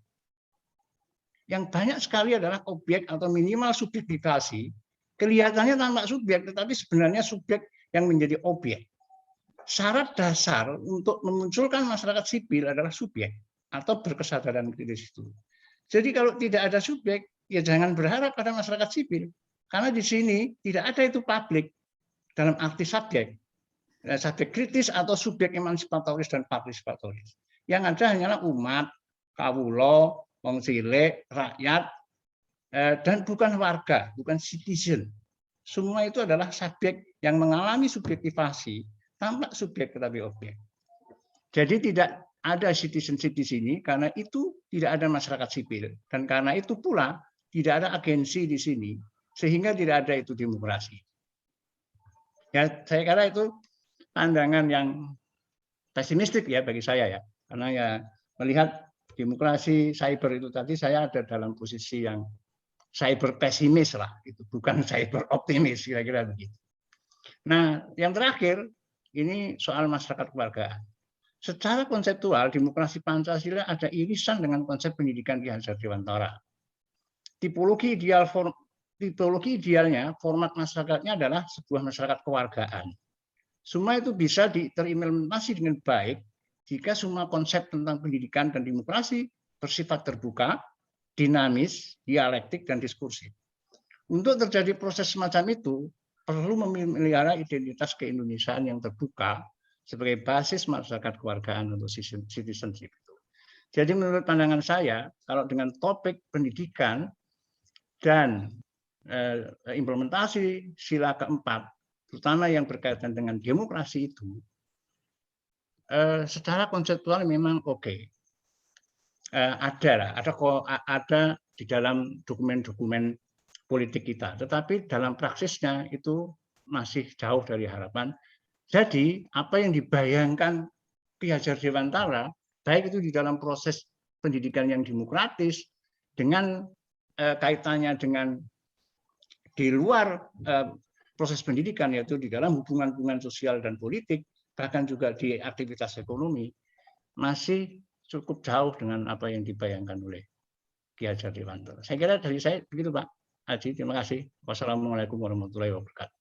Yang banyak sekali adalah objek atau minimal subjektifikasi, kelihatannya tampak subjek, tetapi sebenarnya subjek yang menjadi objek. Syarat dasar untuk memunculkan masyarakat sipil adalah subjek atau berkesadaran kritis itu. Jadi kalau tidak ada subjek, ya jangan berharap pada masyarakat sipil, karena di sini tidak ada itu publik dalam arti subjek. Subjek kritis atau subjek emansipatoris dan partisipatoris. Yang ada hanyalah umat, kawulo, wong cilik, rakyat, dan bukan warga, bukan citizen. Semua itu adalah subjek yang mengalami subjektivasi, tampak subjek tetapi objek. Jadi tidak ada citizenship di sini karena itu tidak ada masyarakat sipil, dan karena itu pula tidak ada agensi di sini, sehingga tidak ada itu demokrasi. Ya, saya kira itu pandangan yang pesimistik ya bagi saya ya, karena ya melihat demokrasi cyber itu tadi saya ada dalam posisi yang cyber pesimis lah, itu bukan cyber optimis kira-kira begitu. Nah, yang terakhir ini soal masyarakat kewargaan. Secara konseptual demokrasi Pancasila ada irisan dengan konsep pendidikan Ki Hajar Dewantara. Tipologi idealnya format masyarakatnya adalah sebuah masyarakat kewargaan. Semua itu bisa terimplementasi dengan baik jika semua konsep tentang pendidikan dan demokrasi bersifat terbuka, dinamis, dialektik, dan diskursif. Untuk terjadi proses semacam itu, perlu memelihara identitas keindonesiaan yang terbuka sebagai basis masyarakat kewargaan untuk citizenship itu. Jadi menurut pandangan saya, kalau dengan topik pendidikan dan implementasi sila keempat, terutama yang berkaitan dengan demokrasi itu, secara konseptual memang oke. Ada di dalam dokumen-dokumen politik kita, tetapi dalam praksisnya itu masih jauh dari harapan. Jadi apa yang dibayangkan Ki Hajar Dewantara, baik itu di dalam proses pendidikan yang demokratis, dengan kaitannya dengan di luar proses pendidikan, yaitu di dalam hubungan-hubungan sosial dan politik, bahkan juga di aktivitas ekonomi, masih cukup jauh dengan apa yang dibayangkan oleh Ki Hajar Dewantara. Saya kira dari saya begitu, Pak Haji. Terima kasih. Wassalamualaikum warahmatullahi wabarakatuh.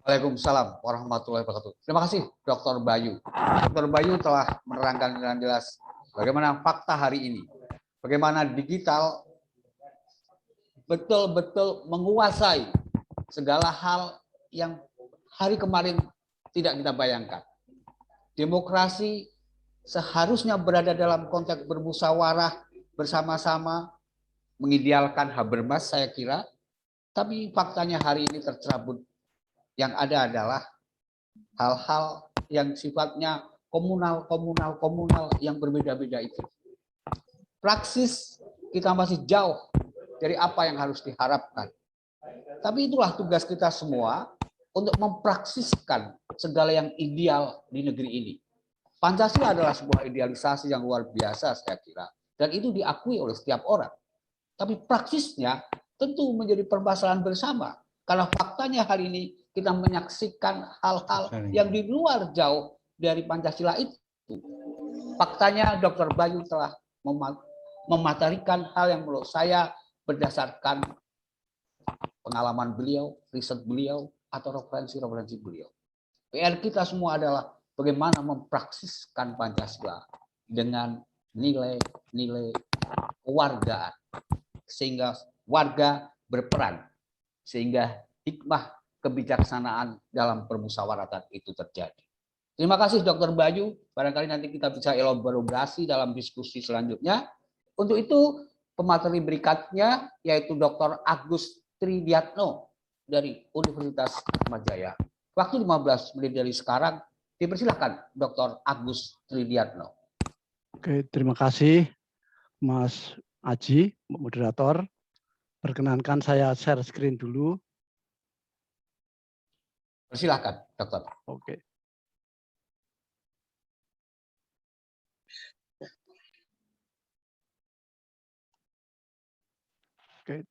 Waalaikumsalam warahmatullahi wabarakatuh. Terima kasih Dr. Bayu. Dr. Bayu telah menerangkan dengan jelas bagaimana fakta hari ini, bagaimana digital betul-betul menguasai segala hal yang hari kemarin tidak kita bayangkan. Demokrasi seharusnya berada dalam konteks bermusyawarah bersama-sama, mengidealkan Habermas saya kira, tapi faktanya hari ini tercerabut. Yang ada adalah hal-hal yang sifatnya komunal yang berbeda-beda itu. Praksis kita masih jauh dari apa yang harus diharapkan. Tapi itulah tugas kita semua untuk mempraksiskan segala yang ideal di negeri ini. Pancasila adalah sebuah idealisasi yang luar biasa saya kira, dan itu diakui oleh setiap orang. Tapi praksisnya tentu menjadi permasalahan bersama, karena faktanya hari ini kita menyaksikan hal-hal yang di luar jauh dari Pancasila itu. Faktanya Dr. Bayu telah mematerikan hal yang menurut saya berdasarkan pengalaman beliau, riset beliau, atau referensi-referensi beliau. PR kita semua adalah bagaimana mempraksiskan Pancasila dengan nilai-nilai kewargaan, sehingga warga berperan, sehingga hikmah kebijaksanaan dalam permusyawaratan itu terjadi. Terima kasih Dr. Bayu. Barangkali nanti kita bisa elaborasi dalam diskusi selanjutnya. Untuk itu pemateri berikutnya yaitu Dr. Agus Tridiatno dari Universitas Atma Jaya. Waktu 15 menit dari sekarang, dipersilakan Dr. Agus Tridiatno. Oke, terima kasih Mas Aji, moderator. Perkenankan saya share screen dulu. Silakan, Dokter. Oke. Oke.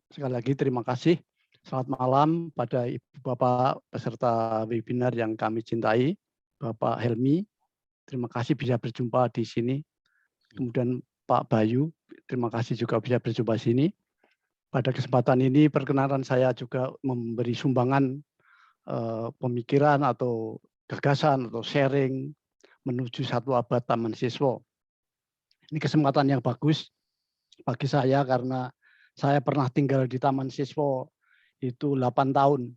Sekali lagi terima kasih. Selamat malam pada Ibu Bapak peserta webinar yang kami cintai, Bapak Helmi. Terima kasih bisa berjumpa di sini. Kemudian Pak Bayu, terima kasih juga bisa berjumpa di sini. Pada kesempatan ini perkenalan saya juga memberi sumbangan pemikiran atau gagasan atau sharing menuju satu abad Taman Siswa. Ini kesempatan yang bagus bagi saya karena saya pernah tinggal di Taman Siswa itu 8 tahun.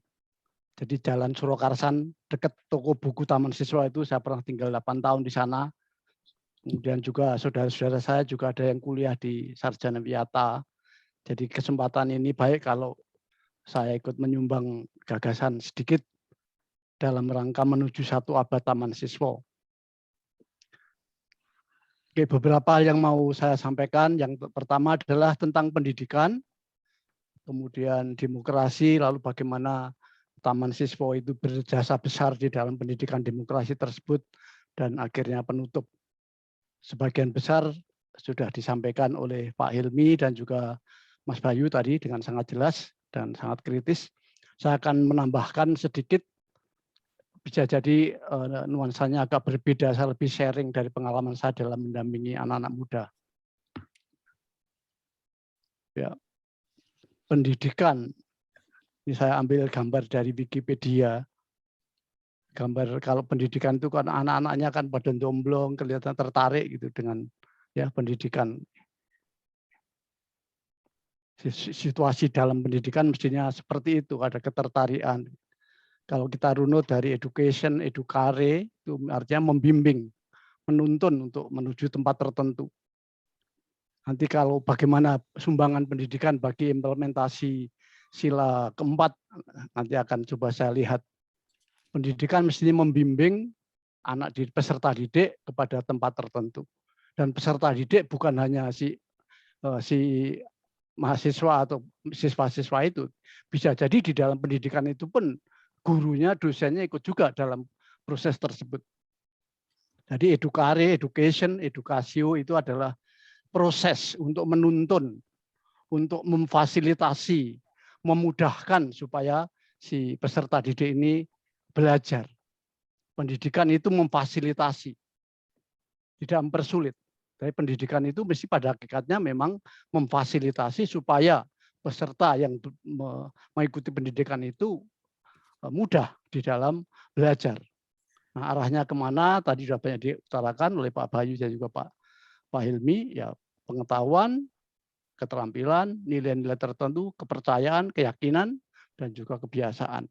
Jadi Jalan Surakarsan dekat toko buku Taman Siswa itu saya pernah tinggal 8 tahun di sana. Kemudian juga saudara-saudara saya juga ada yang kuliah di Sarjana Wiyata. Jadi kesempatan ini baik kalau saya ikut menyumbang gagasan sedikit dalam rangka menuju 1 abad taman siswa. Oke, beberapa yang mau saya sampaikan. Yang pertama adalah tentang pendidikan, kemudian demokrasi, lalu bagaimana taman siswa itu berjasa besar di dalam pendidikan demokrasi tersebut, dan akhirnya penutup. Sebagian besar sudah disampaikan oleh Pak Hilmi dan juga Mas Bayu tadi dengan sangat jelas dan sangat kritis. Saya akan menambahkan sedikit, bisa jadi nuansanya agak berbeda, saya lebih sharing dari pengalaman saya dalam mendampingi anak-anak muda. Ya, pendidikan, ini saya ambil gambar dari Wikipedia. Gambar kalau pendidikan itu kan anak-anaknya kan pada domblong, kelihatan tertarik gitu dengan ya pendidikan. Situasi dalam pendidikan mestinya seperti itu, ada ketertarikan. Kalau kita runut dari education, edukare, itu artinya membimbing, menuntun untuk menuju tempat tertentu. Nanti kalau bagaimana sumbangan pendidikan bagi implementasi sila keempat, nanti akan coba saya lihat. Pendidikan mestinya membimbing anak peserta didik kepada tempat tertentu. Dan peserta didik bukan hanya si mahasiswa atau siswa-siswa itu. Bisa jadi di dalam pendidikan itu pun gurunya, dosennya ikut juga dalam proses tersebut. Jadi edukare, education, edukasio itu adalah proses untuk menuntun, untuk memfasilitasi, memudahkan supaya si peserta didik ini belajar. Pendidikan itu memfasilitasi, tidak mempersulit. Tapi pendidikan itu mesti pada hakikatnya memang memfasilitasi supaya peserta yang mengikuti pendidikan itu mudah di dalam belajar. Nah, arahnya kemana tadi sudah banyak diutarakan oleh Pak Bayu dan juga Pak Hilmi, ya pengetahuan, keterampilan, nilai-nilai tertentu, kepercayaan, keyakinan, dan juga kebiasaan.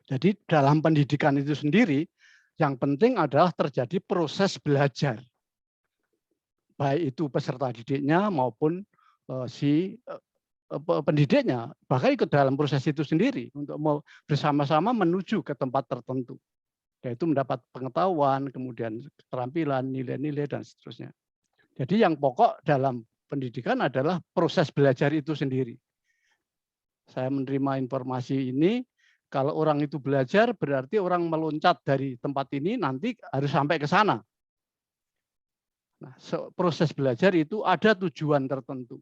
Jadi dalam pendidikan itu sendiri, yang penting adalah terjadi proses belajar. Baik itu peserta didiknya maupun si pendidiknya, bahkan ikut dalam proses itu sendiri untuk bersama-sama menuju ke tempat tertentu. Yaitu mendapat pengetahuan, kemudian keterampilan, nilai-nilai, dan seterusnya. Jadi yang pokok dalam pendidikan adalah proses belajar itu sendiri. Saya menerima informasi ini, kalau orang itu belajar berarti orang meloncat dari tempat ini nanti harus sampai ke sana. Nah, proses belajar itu ada tujuan tertentu,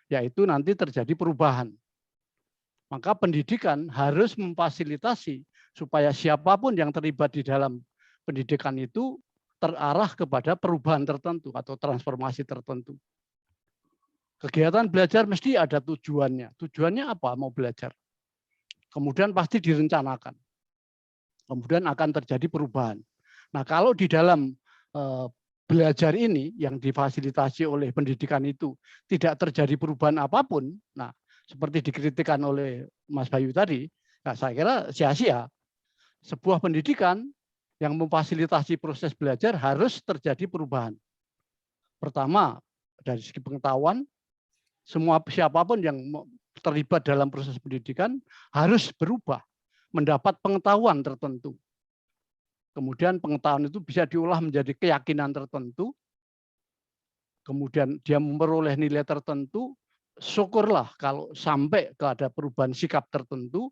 yaitu nanti terjadi perubahan. Maka pendidikan harus memfasilitasi supaya siapapun yang terlibat di dalam pendidikan itu terarah kepada perubahan tertentu atau transformasi tertentu. Kegiatan belajar mesti ada tujuannya. Tujuannya apa? Mau belajar. Kemudian pasti direncanakan. Kemudian akan terjadi perubahan. Nah, kalau di dalam belajar ini yang difasilitasi oleh pendidikan itu tidak terjadi perubahan apapun, nah seperti dikritikkan oleh Mas Bayu tadi, nah saya kira sia-sia. Sebuah pendidikan yang memfasilitasi proses belajar harus terjadi perubahan. Pertama, dari segi pengetahuan, siapapun yang terlibat dalam proses pendidikan harus berubah, mendapat pengetahuan tertentu. Kemudian pengetahuan itu bisa diolah menjadi keyakinan tertentu, kemudian dia memperoleh nilai tertentu, syukurlah kalau sampai ada perubahan sikap tertentu,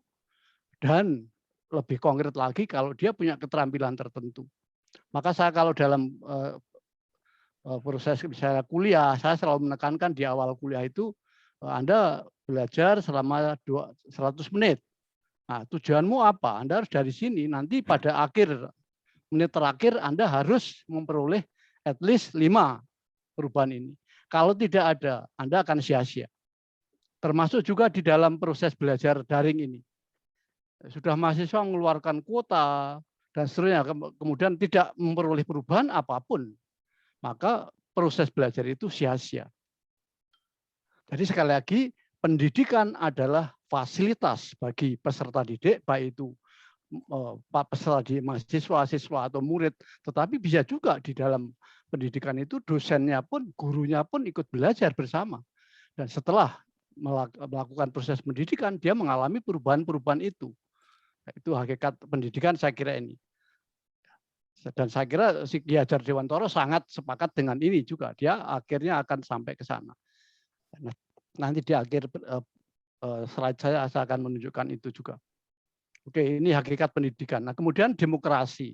dan lebih konkret lagi kalau dia punya keterampilan tertentu. Maka saya kalau dalam proses misalnya kuliah, saya selalu menekankan di awal kuliah itu, Anda belajar selama 100 menit. Nah, tujuanmu apa? Anda harus dari sini, nanti pada menit terakhir Anda harus memperoleh at least 5 perubahan ini. Kalau tidak ada, Anda akan sia-sia. Termasuk juga di dalam proses belajar daring ini. Sudah mahasiswa mengeluarkan kuota dan seterusnya, kemudian tidak memperoleh perubahan apapun, maka proses belajar itu sia-sia. Jadi sekali lagi, pendidikan adalah fasilitas bagi peserta didik, baik itu peserta didik, mahasiswa, siswa, atau murid, tetapi bisa juga di dalam pendidikan itu dosennya pun, gurunya pun ikut belajar bersama. Dan setelah melakukan proses pendidikan, dia mengalami perubahan-perubahan itu. Nah, itu hakikat pendidikan saya kira ini. Dan saya kira si Ki Hajar Dewantara sangat sepakat dengan ini juga. Dia akhirnya akan sampai ke sana. Nah, nanti di akhir slide saya akan menunjukkan itu juga. Oke, ini hakikat pendidikan. Nah, kemudian demokrasi.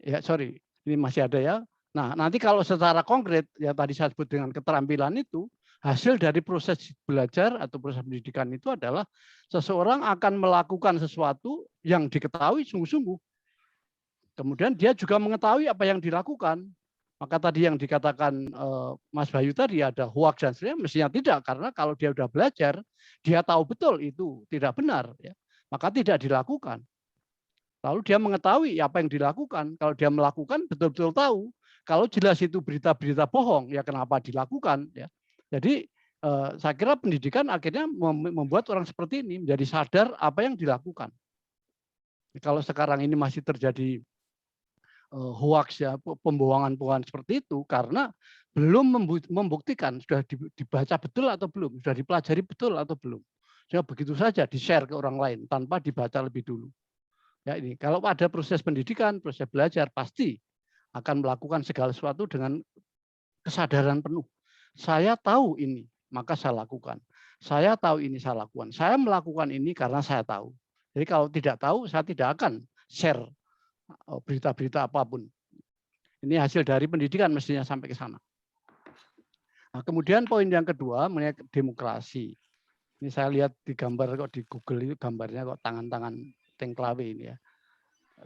Ya, sorry, ini masih ada ya. Nah, nanti kalau secara konkret, ya tadi saya sebut dengan keterampilan itu, hasil dari proses belajar atau proses pendidikan itu adalah seseorang akan melakukan sesuatu yang diketahui sungguh-sungguh. Kemudian dia juga mengetahui apa yang dilakukan. Maka tadi yang dikatakan Mas Bayu tadi ada hoax dan sebagainya, mestinya tidak. Karena kalau dia sudah belajar, dia tahu betul itu tidak benar. Ya. Maka tidak dilakukan. Lalu dia mengetahui apa yang dilakukan. Kalau dia melakukan, betul-betul tahu. Kalau jelas itu berita-berita bohong, ya kenapa dilakukan? Ya. Jadi saya kira pendidikan akhirnya membuat orang seperti ini menjadi sadar apa yang dilakukan. Kalau sekarang ini masih terjadi hoax ya, pembohongan-pembohongan seperti itu karena belum membuktikan sudah dibaca betul atau belum, sudah dipelajari betul atau belum. Sehingga begitu saja di-share ke orang lain tanpa dibaca lebih dulu. Ya ini kalau ada proses pendidikan, proses belajar pasti akan melakukan segala sesuatu dengan kesadaran penuh. Saya tahu ini, maka saya lakukan. Saya tahu ini, saya lakukan. Saya melakukan ini karena saya tahu. Jadi kalau tidak tahu, saya tidak akan share berita-berita apapun. Ini hasil dari pendidikan mestinya sampai ke sana. Nah, kemudian poin yang kedua mengenai demokrasi. Ini saya lihat di gambar kok di Google itu gambarnya kok tangan-tangan tengklawe ini ya.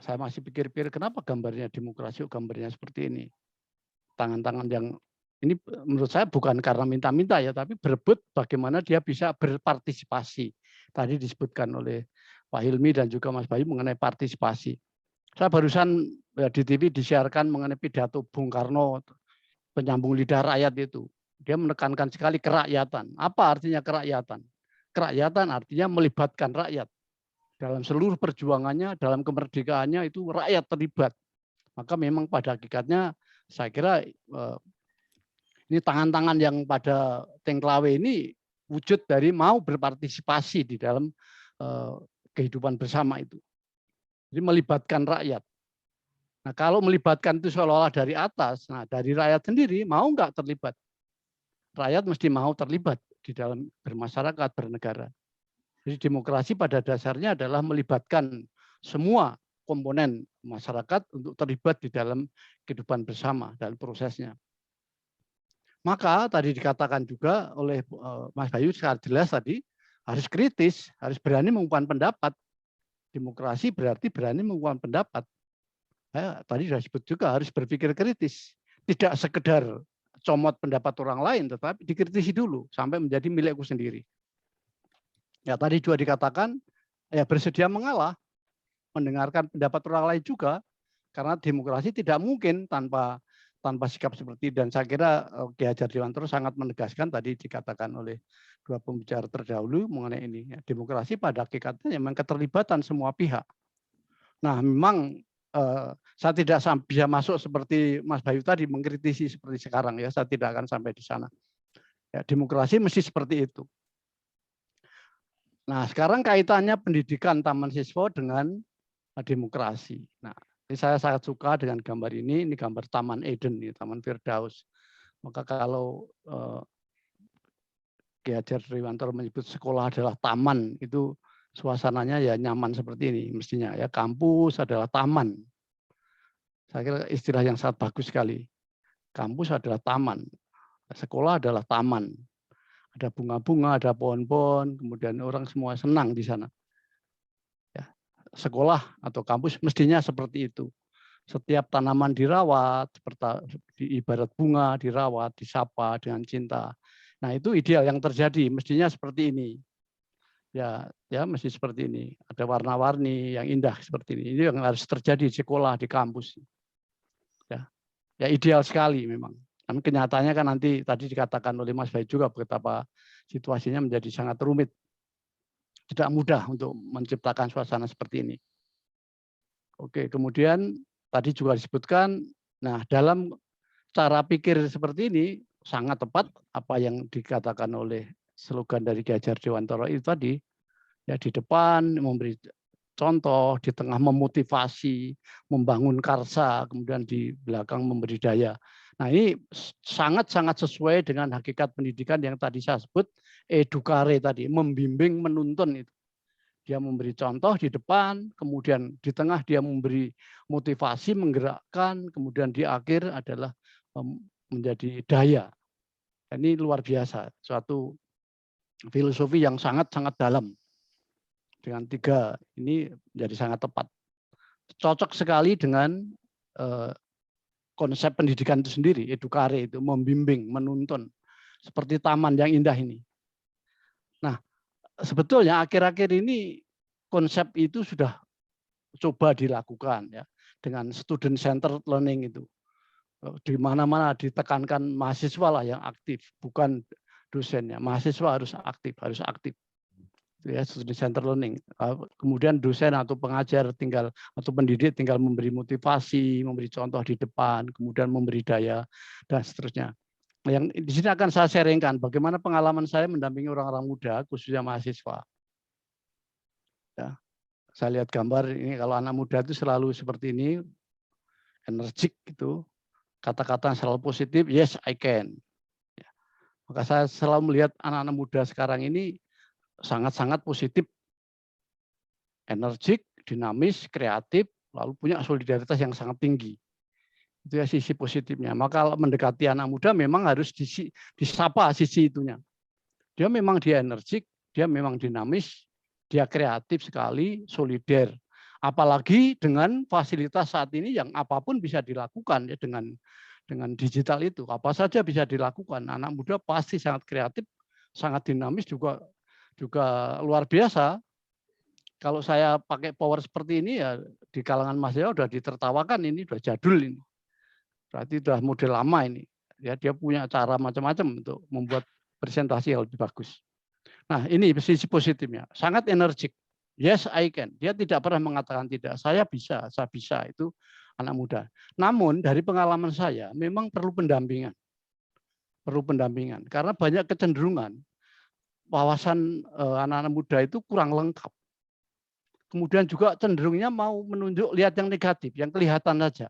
Saya masih pikir-pikir kenapa gambarnya demokrasi, gambarnya seperti ini. Tangan-tangan yang ini menurut saya bukan karena minta-minta ya, tapi berebut bagaimana dia bisa berpartisipasi. Tadi disebutkan oleh Pak Hilmi dan juga Mas Bayu mengenai partisipasi. Saya barusan ya, di TV disiarkan mengenai pidato Bung Karno, penyambung lidah rakyat itu. Dia menekankan sekali kerakyatan. Apa artinya kerakyatan? Kerakyatan artinya melibatkan rakyat. Dalam seluruh perjuangannya, dalam kemerdekaannya itu rakyat terlibat. Maka memang pada hakikatnya saya kira ini tangan-tangan yang pada tengklawe ini wujud dari mau berpartisipasi di dalam kehidupan bersama itu. Jadi melibatkan rakyat. Nah kalau melibatkan itu seolah-olah dari atas, nah dari rakyat sendiri mau nggak terlibat? Rakyat mesti mau terlibat di dalam bermasyarakat, bernegara. Jadi demokrasi pada dasarnya adalah melibatkan semua komponen masyarakat untuk terlibat di dalam kehidupan bersama dalam prosesnya. Maka tadi dikatakan juga oleh Mas Bayu secara jelas tadi, harus kritis, harus berani mengungkapkan pendapat. Demokrasi berarti berani mengungkapkan pendapat. Tadi sudah disebut juga harus berpikir kritis. Tidak sekedar comot pendapat orang lain, tetapi dikritisi dulu sampai menjadi milikku sendiri. Ya tadi juga dikatakan ya bersedia mengalah, mendengarkan pendapat orang lain juga, karena demokrasi tidak mungkin tanpa sikap seperti, dan saya kira Ki Hajar Dewantara sangat menegaskan tadi dikatakan oleh dua pembicara terdahulu mengenai ini. Ya, demokrasi pada hakikatnya memang keterlibatan semua pihak. Nah memang saya tidak bisa masuk seperti Mas Bayu tadi mengkritisi seperti sekarang ya, saya tidak akan sampai di sana. Ya, demokrasi mesti seperti itu. Nah sekarang kaitannya pendidikan taman siswa dengan demokrasi. Nah ini saya sangat suka dengan gambar ini gambar Taman Eden, Taman Firdaus. Maka kalau Ki Hajar Dewantara menyebut sekolah adalah taman, itu suasananya ya nyaman seperti ini mestinya ya. Kampus adalah taman. Saya kira istilah yang sangat bagus sekali. Kampus adalah taman, sekolah adalah taman. Ada bunga-bunga, ada pohon-pohon, kemudian orang semua senang di sana. Ya, sekolah atau kampus mestinya seperti itu. Setiap tanaman dirawat, seperti ibarat bunga dirawat, disapa dengan cinta. Nah itu ideal yang terjadi, mestinya seperti ini. Ya mesti seperti ini. Ada warna-warni yang indah seperti ini. Ini yang harus terjadi di sekolah, di kampus. Ya ideal sekali memang. Tapi kenyataannya kan nanti tadi dikatakan oleh Mas Bayu juga betapa situasinya menjadi sangat rumit. Tidak mudah untuk menciptakan suasana seperti ini. Oke, kemudian tadi juga disebutkan, nah dalam cara pikir seperti ini sangat tepat apa yang dikatakan oleh slogan dari Ki Hajar Dewantara itu tadi, ya di depan memberi contoh, di tengah memotivasi, membangun karsa, kemudian di belakang memberi daya. Nah, ini sangat-sangat sesuai dengan hakikat pendidikan yang tadi saya sebut, edukare tadi, membimbing, menuntun itu. Dia memberi contoh di depan, kemudian di tengah dia memberi motivasi, menggerakkan, kemudian di akhir adalah menjadi daya. Ini luar biasa, suatu filosofi yang sangat-sangat dalam. Dengan 3 ini menjadi sangat tepat. Cocok sekali dengan konsep pendidikan itu sendiri, edukare itu, membimbing, menuntun. Seperti taman yang indah ini. Nah, sebetulnya akhir-akhir ini konsep itu sudah coba dilakukan ya dengan student centered learning itu. Di mana-mana ditekankan mahasiswa lah yang aktif, bukan dosennya. Mahasiswa harus aktif. Ya, student center learning. Kemudian dosen atau pengajar atau pendidik tinggal memberi motivasi, memberi contoh di depan, kemudian memberi daya dan seterusnya. Yang di sini akan saya sharingkan bagaimana pengalaman saya mendampingi orang-orang muda, khususnya mahasiswa. Ya, saya lihat gambar ini kalau anak muda itu selalu seperti ini, energik gitu, kata-kata selalu positif, yes I can. Ya. Maka saya selalu melihat anak-anak muda sekarang ini sangat-sangat positif, energik, dinamis, kreatif, lalu punya solidaritas yang sangat tinggi. Itu ya sisi positifnya. Maka kalau mendekati anak muda memang harus disapa sisi itunya. Dia energik, dia memang dinamis, dia kreatif sekali, solider. Apalagi dengan fasilitas saat ini yang apapun bisa dilakukan ya dengan digital itu. Apa saja bisa dilakukan. Anak muda pasti sangat kreatif, sangat dinamis juga luar biasa. Kalau saya pakai power seperti ini ya di kalangan mahasiswa sudah ditertawakan, ini sudah jadul ini. Berarti sudah model lama ini. Ya, dia punya cara macam-macam untuk membuat presentasi yang lebih bagus. Nah, ini sisi positifnya. Sangat energik. Yes, I can. Dia tidak pernah mengatakan tidak. Saya bisa. Itu anak muda. Namun dari pengalaman saya memang perlu pendampingan. Karena banyak kecenderungan wawasan anak-anak muda itu kurang lengkap. Kemudian juga cenderungnya mau menunjuk lihat yang negatif, yang kelihatan saja.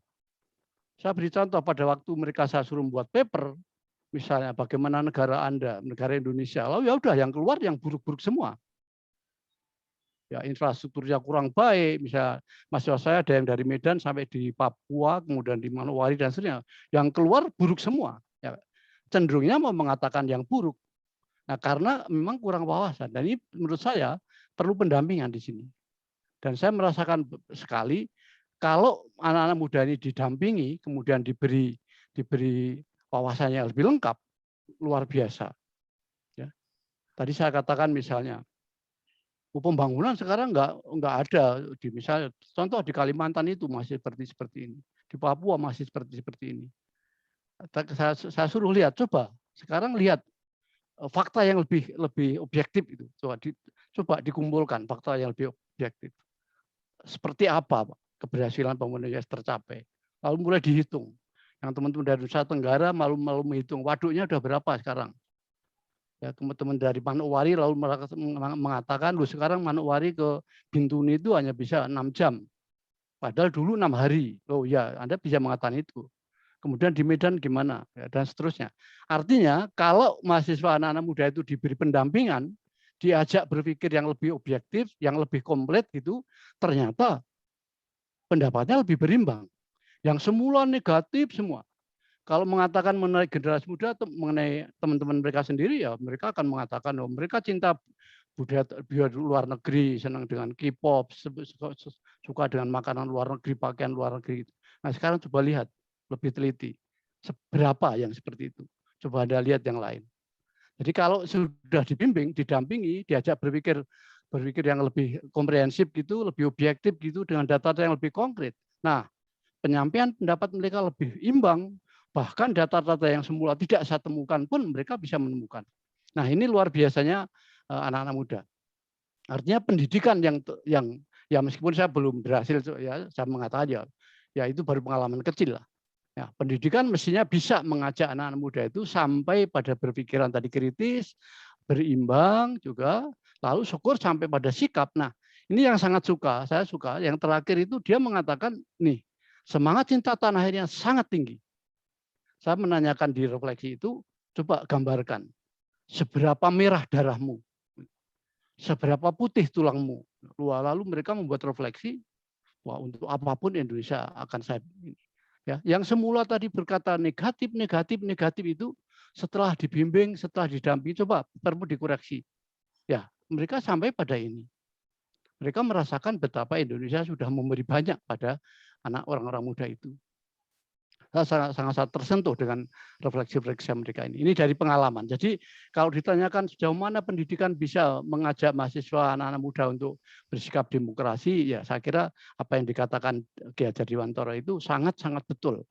Saya beri contoh pada waktu mereka saya suruh membuat paper, misalnya bagaimana negara Anda, negara Indonesia, lalu ya udah yang keluar yang buruk-buruk semua. Ya infrastrukturnya kurang baik, misalnya mahasiswa saya ada yang dari Medan sampai di Papua, kemudian di Manokwari dan seterusnya, yang keluar buruk semua. Ya, cenderungnya mau mengatakan yang buruk. Nah, karena memang kurang wawasan. Dan ini menurut saya perlu pendampingan di sini. Dan saya merasakan sekali kalau anak-anak muda ini didampingi, kemudian diberi wawasan yang lebih lengkap, luar biasa. Ya. Tadi saya katakan misalnya, pembangunan sekarang nggak ada. Misalnya, contoh di Kalimantan itu masih seperti ini. Di Papua masih seperti ini. Saya suruh lihat, coba sekarang lihat fakta yang lebih objektif itu. Coba dikumpulkan fakta yang lebih objektif. Seperti apa Pak, keberhasilan pembangunan yang tercapai. Lalu mulai dihitung. Yang teman-teman dari Nusa Tenggara malu menghitung waduknya udah berapa sekarang. Ya, teman-teman dari Manokwari lalu mengatakan, loh sekarang Manokwari ke Bintuni itu hanya bisa 6 jam. Padahal dulu 6 hari. Oh ya, Anda bisa mengatakan itu. Kemudian di Medan gimana, ya, dan seterusnya. Artinya kalau mahasiswa anak-anak muda itu diberi pendampingan, diajak berpikir yang lebih objektif, yang lebih komplit gitu, ternyata pendapatnya lebih berimbang. Yang semula negatif semua. Kalau mengatakan mengenai generasi muda atau mengenai teman-teman mereka sendiri, ya mereka akan mengatakan, oh, mereka cinta budaya luar negeri, senang dengan K-pop, suka dengan makanan luar negeri, pakaian luar negeri. Nah sekarang coba lihat, lebih teliti. Seberapa yang seperti itu. Coba Anda lihat yang lain. Jadi kalau sudah dibimbing, didampingi, diajak berpikir yang lebih komprehensif gitu, lebih objektif gitu, dengan data-data yang lebih konkret. Nah, penyampaian pendapat mereka lebih imbang, bahkan data-data yang semula tidak saya temukan pun mereka bisa menemukan. Nah, ini luar biasanya anak-anak muda. Artinya pendidikan yang ya meskipun saya belum berhasil, ya saya mengatakan ya itu baru pengalaman kecil lah. Ya, pendidikan mestinya bisa mengajak anak-anak muda itu sampai pada berpikiran tadi kritis, berimbang juga, lalu syukur sampai pada sikap. Nah, ini yang sangat saya suka. Yang terakhir itu dia mengatakan, nih, semangat cinta tanah airnya sangat tinggi. Saya menanyakan di refleksi itu, coba gambarkan, seberapa merah darahmu, seberapa putih tulangmu. Lalu mereka membuat refleksi, wah untuk apapun Indonesia akan saya ya, yang semula tadi berkata negatif itu setelah dibimbing, setelah didampingi, coba perlu dikoreksi. Ya, mereka sampai pada ini. Mereka merasakan betapa Indonesia sudah memberi banyak pada anak orang-orang muda itu. Saya sangat tersentuh dengan refleksi-refleksi mereka ini. Ini dari pengalaman. Jadi kalau ditanyakan sejauh mana pendidikan bisa mengajak mahasiswa anak-anak muda untuk bersikap demokrasi, ya saya kira apa yang dikatakan Ki Hajar Dewantara itu sangat-sangat betul.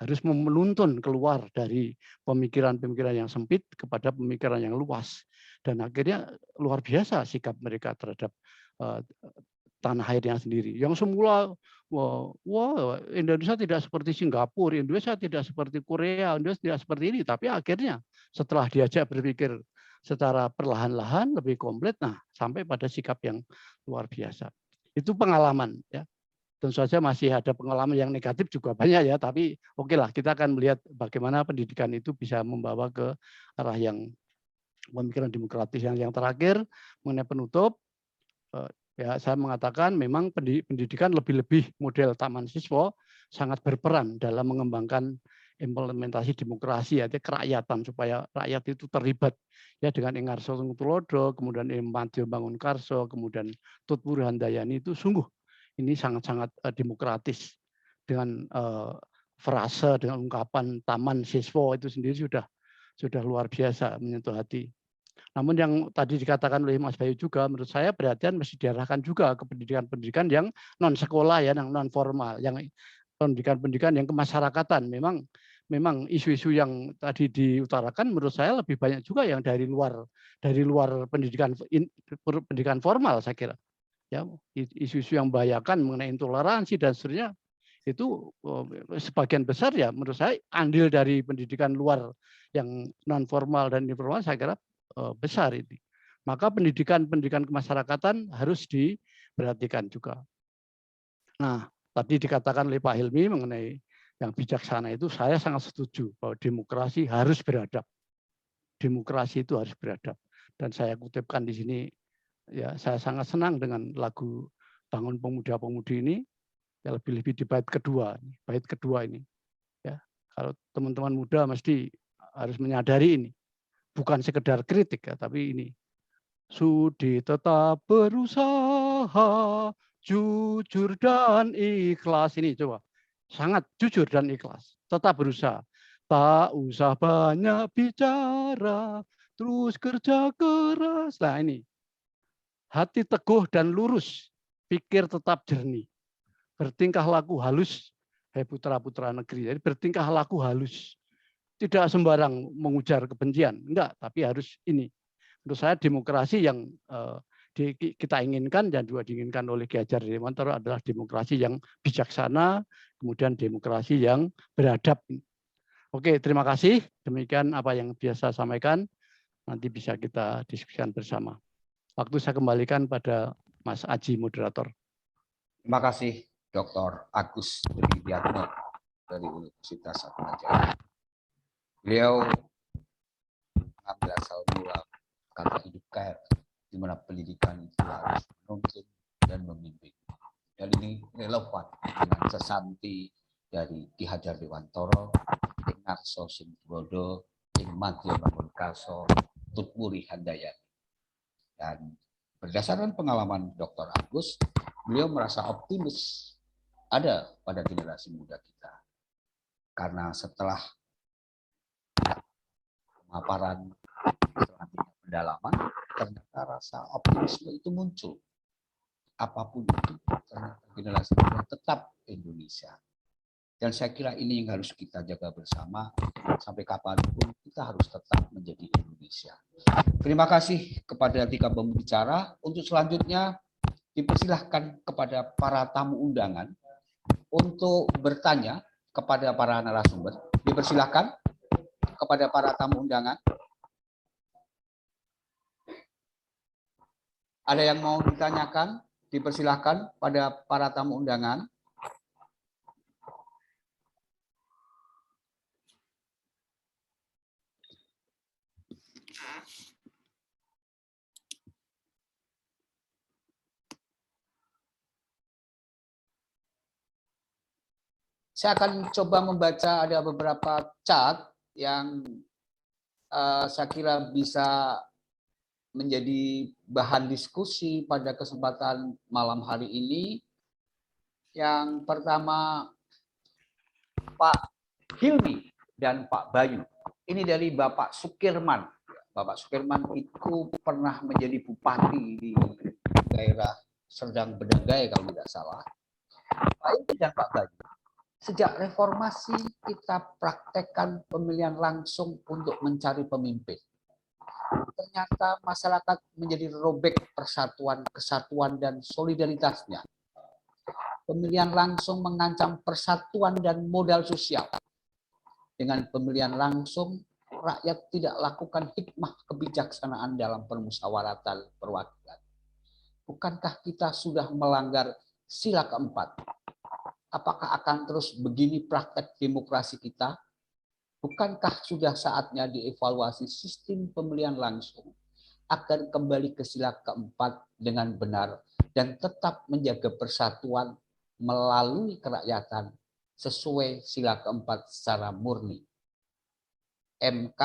Harus menuntun keluar dari pemikiran-pemikiran yang sempit kepada pemikiran yang luas. Dan akhirnya luar biasa sikap mereka terhadap tanah airnya sendiri. Yang semula, wah Indonesia tidak seperti Singapura, Indonesia tidak seperti Korea, Indonesia tidak seperti ini. Tapi akhirnya setelah diajak berpikir secara perlahan-lahan lebih komplit, nah sampai pada sikap yang luar biasa. Itu pengalaman, ya. Tentu saja masih ada pengalaman yang negatif juga banyak ya, tapi oke lah, kita akan melihat bagaimana pendidikan itu bisa membawa ke arah yang pemikiran demokratis. Yang terakhir mengenai penutup, ya saya mengatakan memang pendidikan lebih-lebih model taman siswa sangat berperan dalam mengembangkan implementasi demokrasi, yaitu kerakyatan, supaya rakyat itu terlibat ya dengan Engarso Tulodo, kemudian Mantio Bangunkarso, kemudian Tutpuru Handayani itu sungguh ini sangat-sangat demokratis dengan frase dengan ungkapan taman siswa itu sendiri sudah luar biasa menyentuh hati. Namun yang tadi dikatakan oleh Mas Bayu juga menurut saya perhatian mesti diarahkan juga ke pendidikan-pendidikan yang non sekolah ya, yang non formal, yang pendidikan-pendidikan yang kemasyarakatan. Memang isu-isu yang tadi diutarakan menurut saya lebih banyak juga yang dari luar pendidikan formal saya kira. Ya, isu-isu yang membahayakan mengenai intoleransi dan seterusnya itu sebagian besar ya menurut saya andil dari pendidikan luar yang non formal dan informal saya kira besar ini. Maka pendidikan kemasyarakatan harus diperhatikan juga. Nah, tadi dikatakan oleh Pak Hilmi mengenai yang bijaksana itu saya sangat setuju bahwa demokrasi harus beradab. Demokrasi itu harus beradab. Dan saya kutipkan di sini, ya saya sangat senang dengan lagu Bangun Pemuda-Pemudi ini, ya lebih-lebih di bait kedua ini. Ya, kalau teman-teman muda mesti harus menyadari ini. Bukan sekedar kritik ya, tapi ini sudi tetap berusaha, jujur dan ikhlas. Ini coba, sangat jujur dan ikhlas, tetap berusaha. Tak usah banyak bicara, terus kerja keras. Nah ini, hati teguh dan lurus, pikir tetap jernih, bertingkah laku halus, hai putra-putra negeri. Jadi bertingkah laku halus. Tidak sembarang mengujar kebencian, enggak, tapi harus ini. Menurut saya demokrasi yang kita inginkan dan juga diinginkan oleh Ki Hajar Dewantara adalah demokrasi yang bijaksana, kemudian demokrasi yang beradab. Oke, terima kasih. Demikian apa yang biasa sampaikan. Nanti bisa kita diskusikan bersama. Waktu saya kembalikan pada Mas Aji, moderator. Terima kasih, Dr. Agus Triwiatno dari Universitas Atmajaya. Beliau mengambil asal mula kata hidup care, di mana pendidikan itu harus menuntun dan membimbing. Dan ini relevan dengan sesanti dari Ki Hajar Dewantara, Engarso Tulodo, Mantio Bangunkarso, Tutpuru Handayani. Dan berdasarkan pengalaman Dr. Agus, beliau merasa optimis ada pada generasi muda kita. Karena setelah pemaparan, selanjutnya pendalaman, ternyata rasa optimisme itu muncul. Apapun itu, ternyata generasi muda tetap Indonesia. Dan saya kira ini yang harus kita jaga bersama, sampai kapanpun kita harus tetap menjadi Indonesia. Terima kasih kepada 3 pembicara. Untuk selanjutnya, dipersilahkan kepada para tamu undangan untuk bertanya kepada para narasumber? Dipersilahkan kepada para tamu undangan. Ada yang mau ditanyakan? Dipersilahkan pada para tamu undangan. Saya akan coba membaca, ada beberapa chat yang saya kira bisa menjadi bahan diskusi pada kesempatan malam hari ini. Yang pertama, Pak Hilmi dan Pak Bayu. Ini dari Bapak Sukirman. Bapak Sukirman itu pernah menjadi bupati di daerah Serdang Bedagai kalau tidak salah. Pak Hilmi dan Pak Bayu, sejak reformasi kita praktekkan pemilihan langsung untuk mencari pemimpin. Ternyata masyarakat menjadi robek persatuan, kesatuan, dan solidaritasnya. Pemilihan langsung mengancam persatuan dan modal sosial. Dengan pemilihan langsung, rakyat tidak lakukan hikmah kebijaksanaan dalam permusyawaratan perwakilan. Bukankah kita sudah melanggar sila keempat? Apakah akan terus begini praktek demokrasi kita? Bukankah sudah saatnya dievaluasi sistem pemilihan langsung agar kembali ke sila keempat dengan benar dan tetap menjaga persatuan melalui kerakyatan sesuai sila keempat secara murni? MK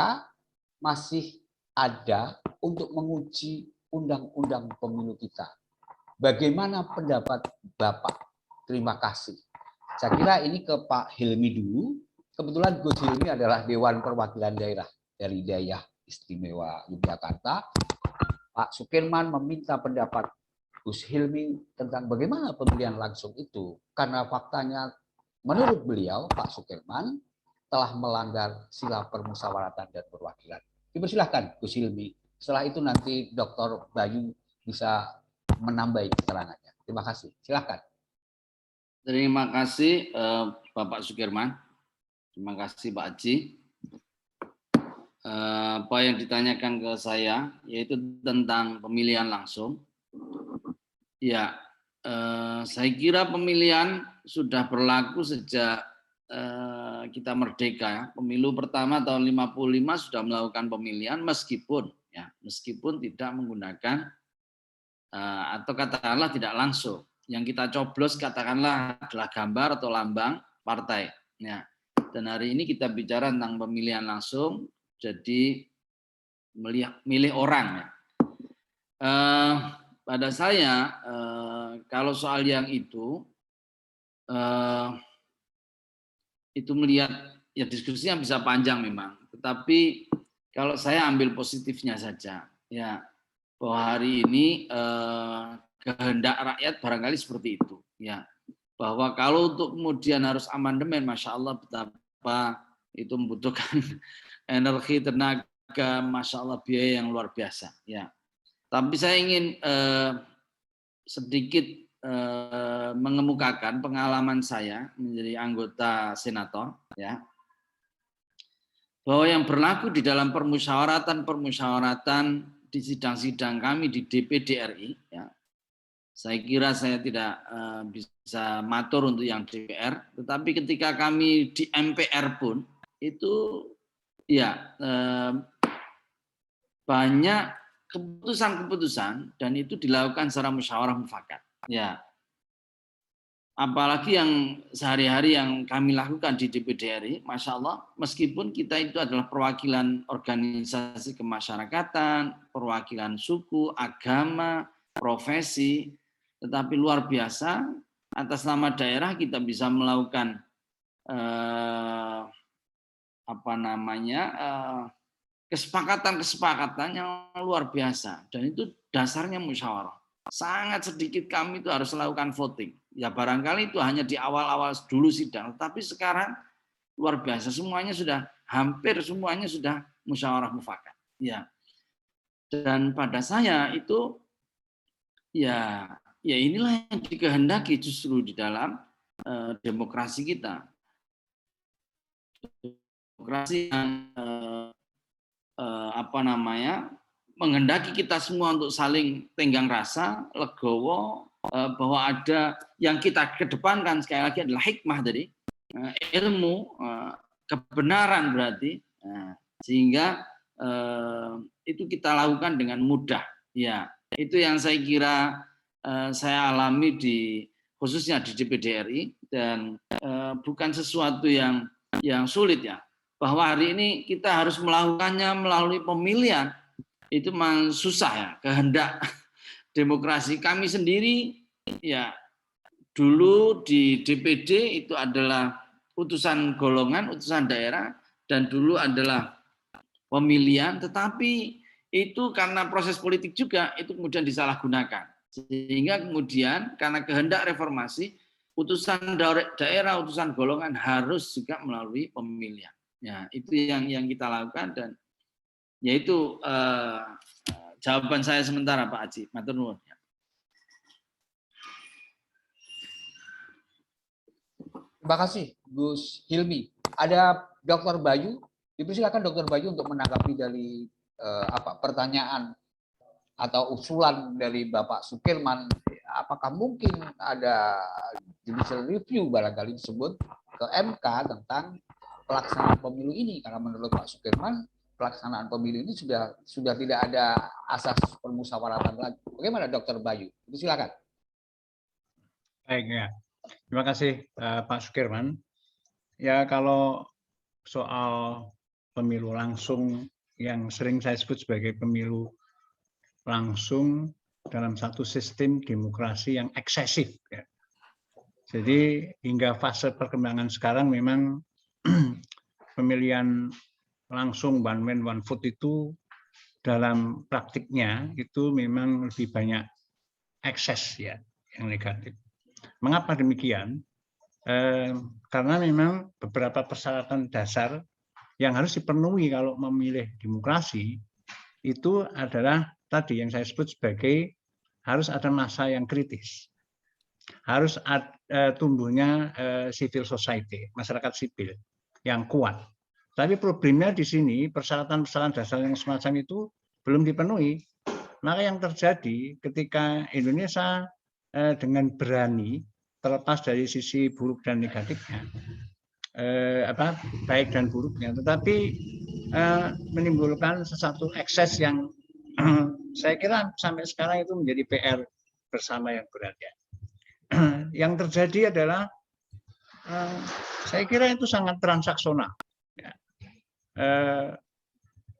masih ada untuk menguji undang-undang pemilu kita. Bagaimana pendapat Bapak? Terima kasih. Saya kira ini ke Pak Hilmi dulu. Kebetulan Gus Hilmi adalah Dewan Perwakilan Daerah dari Daerah Istimewa Yogyakarta. Pak Sukirman meminta pendapat Gus Hilmi tentang bagaimana pemilihan langsung itu. Karena faktanya menurut beliau, Pak Sukirman telah melanggar sila permusyawaratan dan perwakilan. Dipersilahkan Gus Hilmi. Setelah itu nanti Dr. Bayu bisa menambahi keterangannya. Terima kasih. Silakan. Terima kasih Bapak Sukirman. Terima kasih Pak Haji. Apa yang ditanyakan ke saya yaitu tentang pemilihan langsung. Ya, saya kira pemilihan sudah berlaku sejak kita merdeka. Ya. Pemilu pertama tahun 55 sudah melakukan pemilihan meskipun tidak menggunakan atau katakanlah tidak langsung. Yang kita coblos katakanlah adalah gambar atau lambang partai. Ya. Dan hari ini kita bicara tentang pemilihan langsung, jadi milih orang. Ya. Pada saya, kalau soal yang itu melihat, ya diskusinya bisa panjang memang. Tetapi kalau saya ambil positifnya saja, ya bahwa hari ini kehendak rakyat barangkali seperti itu, ya bahwa kalau untuk kemudian harus amandemen, masya Allah betapa itu membutuhkan energi, tenaga, masya Allah biaya yang luar biasa, ya. Tapi saya ingin sedikit mengemukakan pengalaman saya menjadi anggota senator, ya, bahwa yang berlaku di dalam permusyawaratan di sidang-sidang kami di DPD RI, ya. Saya kira saya tidak bisa matur untuk yang DPR, tetapi ketika kami di MPR pun itu ya banyak keputusan-keputusan dan itu dilakukan secara musyawarah mufakat. Ya, apalagi yang sehari-hari yang kami lakukan di DPD RI, masya Allah, meskipun kita itu adalah perwakilan organisasi kemasyarakatan, perwakilan suku, agama, profesi. Tetapi luar biasa, atas nama daerah kita bisa melakukan kesepakatan yang luar biasa, dan itu dasarnya musyawarah. Sangat sedikit kami itu harus melakukan voting. Ya barangkali itu hanya di awal-awal dulu sidang, tapi sekarang luar biasa, hampir semuanya sudah musyawarah mufakat. Ya. Dan pada saya itu ya inilah yang dikehendaki justru di dalam demokrasi kita. demokrasi yang menghendaki kita semua untuk saling tenggang rasa, legowo, bahwa ada yang kita kedepankan sekali lagi adalah hikmah tadi, ilmu, kebenaran berarti, sehingga itu kita lakukan dengan mudah. Ya, itu yang saya kira saya alami khususnya di DPD RI, dan bukan sesuatu yang sulit ya. Bahwa hari ini kita harus melakukannya melalui pemilihan, itu memang susah ya, kehendak demokrasi. Kami sendiri ya dulu di DPD itu adalah utusan golongan, utusan daerah, dan dulu adalah pemilihan, tetapi itu karena proses politik juga itu kemudian disalahgunakan. Sehingga kemudian karena kehendak reformasi, utusan daerah, utusan golongan harus juga melalui pemilihan. Ya, itu yang kita lakukan, dan yaitu jawaban saya sementara Pak Haji. Matur nuwun. Terima kasih Gus Hilmi. Ada Dr. Bayu. Dipersilakan Dr. Bayu untuk menanggapi dari pertanyaan atau usulan dari Bapak Sukirman. Apakah mungkin ada judicial review barangkali disebut ke MK tentang pelaksanaan pemilu ini, karena menurut Pak Sukirman pelaksanaan pemilu ini sudah tidak ada asas permusyawaratan lagi. Bagaimana Dr. Bayu? Silakan. Baik ya. Terima kasih Pak Sukirman. Ya, kalau soal pemilu langsung yang sering saya sebut sebagai pemilu langsung dalam satu sistem demokrasi yang eksesif ya. Jadi hingga fase perkembangan sekarang memang pemilihan langsung one man one vote itu dalam praktiknya itu memang lebih banyak ekses ya, yang negatif. Mengapa demikian? Karena memang beberapa persyaratan dasar yang harus dipenuhi kalau memilih demokrasi itu adalah tadi yang saya sebut sebagai harus ada massa yang kritis, harus tumbuhnya civil society, masyarakat sipil yang kuat. Tapi problemnya di sini persyaratan-persyaratan dasar yang semacam itu belum dipenuhi. Maka yang terjadi ketika Indonesia dengan berani, terlepas dari sisi buruk dan negatifnya, baik dan buruknya, tetapi menimbulkan sesuatu ekses yang saya kira sampai sekarang itu menjadi PR bersama yang berat ya. Yang terjadi adalah saya kira itu sangat transaksional. Ya.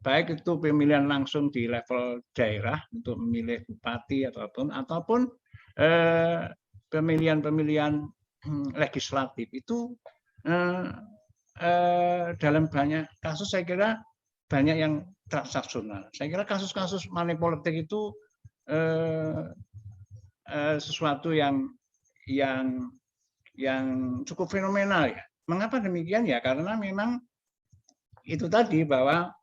Baik itu pemilihan langsung di level daerah untuk memilih bupati ataupun pemilihan-pemilihan legislatif itu dalam banyak kasus saya kira banyak yang transaksional. Saya kira kasus-kasus money politik itu sesuatu yang cukup fenomenal ya. Mengapa demikian ya? Karena memang itu tadi bahwa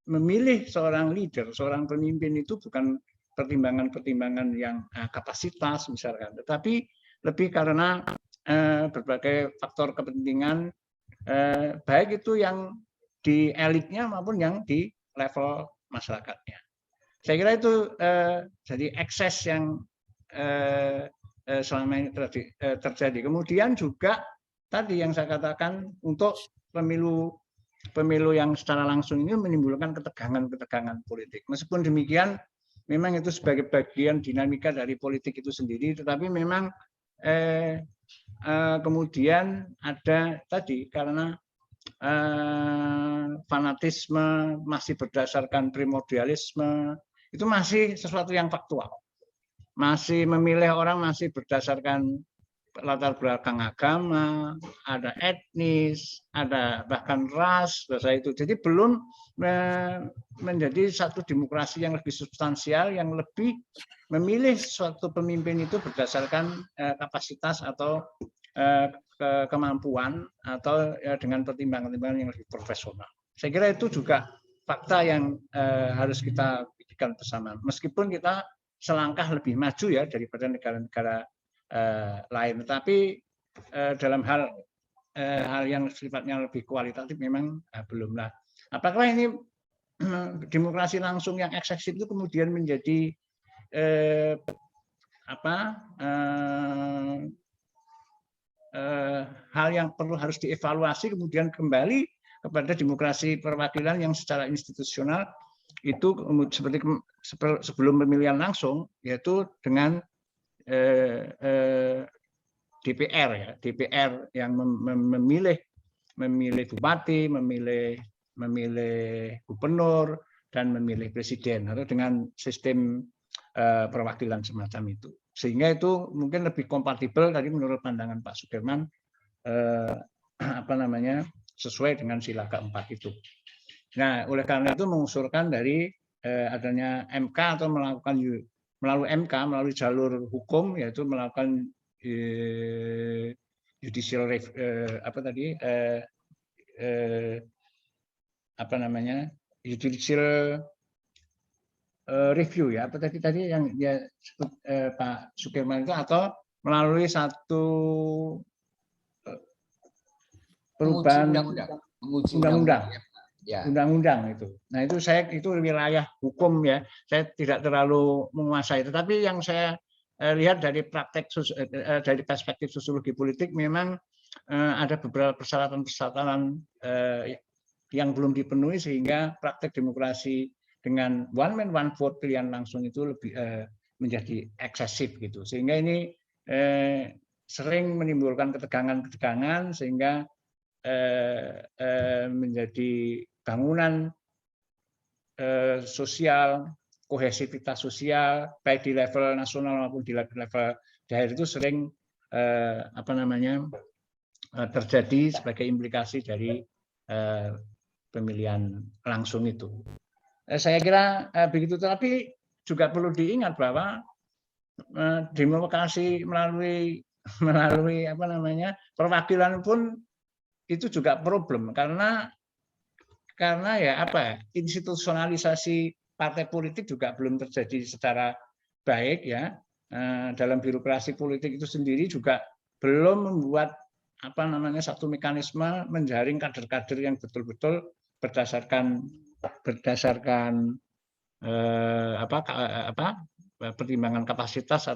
memilih seorang leader, seorang pemimpin itu bukan pertimbangan-pertimbangan yang kapasitas misalkan, tetapi lebih karena berbagai faktor kepentingan, baik itu yang di elitnya maupun yang di level masyarakatnya. Saya kira itu jadi ekses yang selama ini terjadi. Kemudian juga tadi yang saya katakan untuk pemilu yang secara langsung ini menimbulkan ketegangan politik. Meskipun demikian, memang itu sebagai bagian dinamika dari politik itu sendiri, tetapi memang kemudian ada tadi karena fanatisme masih berdasarkan primordialisme, itu masih sesuatu yang faktual. Masih memilih orang masih berdasarkan latar belakang agama, ada etnis, ada bahkan ras, bahasa itu. Jadi belum menjadi satu demokrasi yang lebih substansial, yang lebih memilih suatu pemimpin itu berdasarkan kapasitas atau kemampuan atau dengan pertimbangan-pertimbangan yang lebih profesional. Saya kira itu juga fakta yang harus kita pikirkan bersama. Meskipun kita selangkah lebih maju ya daripada negara-negara lain, tetapi dalam hal hal yang sifatnya lebih kualitatif memang belum lah. Apakah ini demokrasi langsung yang eksesif itu kemudian menjadi hal yang perlu harus dievaluasi, kemudian kembali kepada demokrasi perwakilan yang secara institusional itu seperti sebelum pemilihan langsung, yaitu dengan DPR ya, DPR yang memilih bupati, memilih gubernur dan memilih presiden, atau dengan sistem perwakilan semacam itu. Sehingga itu mungkin lebih kompatibel tadi menurut pandangan Pak Sudirman sesuai dengan sila keempat itu. Nah, oleh karena itu mengusulkan dari adanya MK atau melalui MK, melalui jalur hukum, yaitu melakukan judicial judicial review ya, apa tadi yang dia sebut Pak Sudirman itu, atau melalui satu perubahan undang-undang. Undang-undang itu. Nah, itu wilayah hukum ya. Saya tidak terlalu menguasai. Tetapi yang saya lihat dari praktek dari perspektif sosiologi politik, memang ada beberapa persyaratan-persyaratan yang belum dipenuhi sehingga praktek demokrasi dengan one man one vote pilihan langsung itu lebih menjadi eksesif gitu. Sehingga ini sering menimbulkan ketegangan-ketegangan sehingga menjadi bangunan sosial, kohesivitas sosial, baik di level nasional maupun di level daerah itu sering terjadi sebagai implikasi dari pemilihan langsung itu. Saya kira begitu, tapi juga perlu diingat bahwa demokrasi melalui perwakilan pun itu juga problem, karena institusionalisasi partai politik juga belum terjadi secara baik ya. Dalam birokrasi politik itu sendiri juga belum membuat satu mekanisme menjaring kader-kader yang betul-betul berdasarkan pertimbangan kapasitas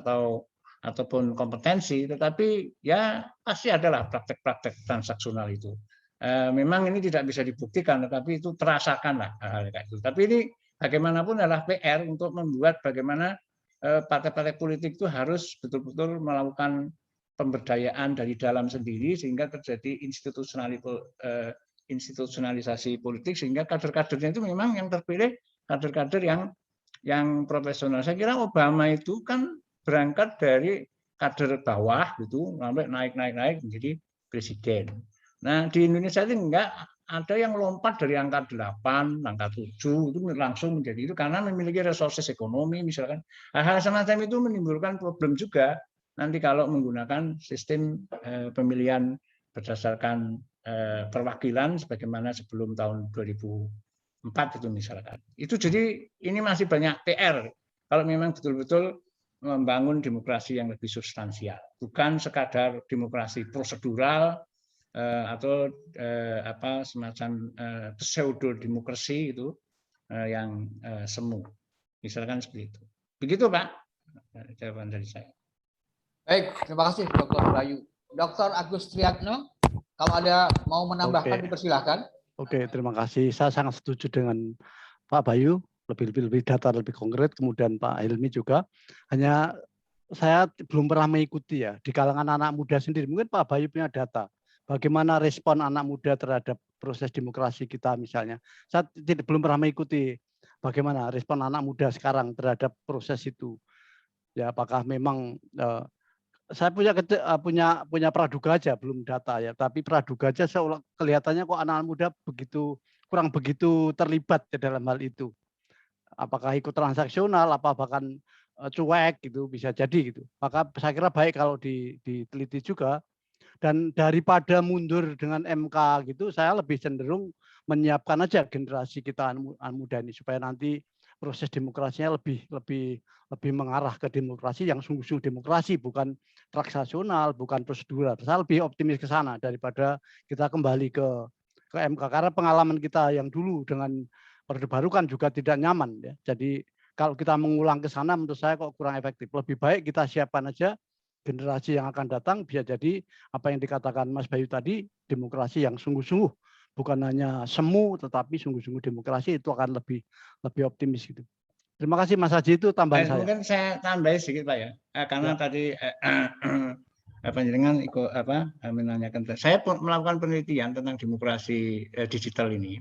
ataupun kompetensi, tetapi ya pasti adalah praktek-praktek transaksional itu. Memang ini tidak bisa dibuktikan, tetapi itu terasakan lah hal-hal kayak itu. Tapi ini bagaimanapun adalah PR untuk membuat bagaimana partai-partai politik itu harus betul-betul melakukan pemberdayaan dari dalam sendiri sehingga terjadi institusionalisasi politik, sehingga kader-kadernya itu memang yang terpilih kader-kader yang profesional. Saya kira Obama itu kan berangkat dari kader bawah gitu sampai naik menjadi presiden. Nah, di Indonesia itu enggak ada yang lompat dari angka 8, angka 7 itu langsung menjadi itu karena memiliki resources ekonomi misalkan. Hal-hal semacam itu menimbulkan problem juga nanti kalau menggunakan sistem pemilihan berdasarkan perwakilan sebagaimana sebelum tahun 2004 itu misalkan. Itu jadi ini masih banyak PR kalau memang betul-betul membangun demokrasi yang lebih substansial, bukan sekadar demokrasi prosedural atau semacam pseudo demokrasi itu yang semu, misalkan seperti itu. Begitu Pak jawaban dari saya. Baik, terima kasih Dr. Bayu. Dr. Agus Triyatno, kalau ada mau menambahkan dipersilakan. Oke, terima kasih. Saya sangat setuju dengan Pak Bayu. Lebih data lebih konkret, kemudian Pak Helmi juga. Hanya saya belum pernah mengikuti ya di kalangan anak muda sendiri. Mungkin Pak Bayu punya data. Bagaimana respon anak muda terhadap proses demokrasi kita misalnya. Saya belum pernah mengikuti bagaimana respon anak muda sekarang terhadap proses itu. Ya, apakah memang saya punya praduga aja, belum data ya. Tapi praduga aja kelihatannya kok anak muda kurang begitu terlibat ya dalam hal itu. Apakah ikut transaksional, apa bahkan cuek gitu, bisa jadi gitu. Maka saya kira baik kalau diteliti juga. Dan daripada mundur dengan MK gitu, saya lebih cenderung menyiapkan aja generasi kita muda ini supaya nanti proses demokrasinya lebih mengarah ke demokrasi yang sungguh-sungguh demokrasi, bukan transaksional, bukan prosedural. Saya lebih optimis ke sana daripada kita kembali ke MK, karena pengalaman kita yang dulu dengan Orde Baru kan juga tidak nyaman ya. Jadi kalau kita mengulang ke sana menurut saya kok kurang efektif. Lebih baik kita siapkan aja generasi yang akan datang, bisa jadi apa yang dikatakan Mas Bayu tadi, demokrasi yang sungguh-sungguh, bukan hanya semu tetapi sungguh-sungguh demokrasi, itu akan lebih optimis gitu. Terima kasih Mas Haji, itu tambahan saya. Mungkin saya tambahin sedikit Pak ya, karena tadi panjenengan ikut menanyakan. Saya melakukan penelitian tentang demokrasi digital ini.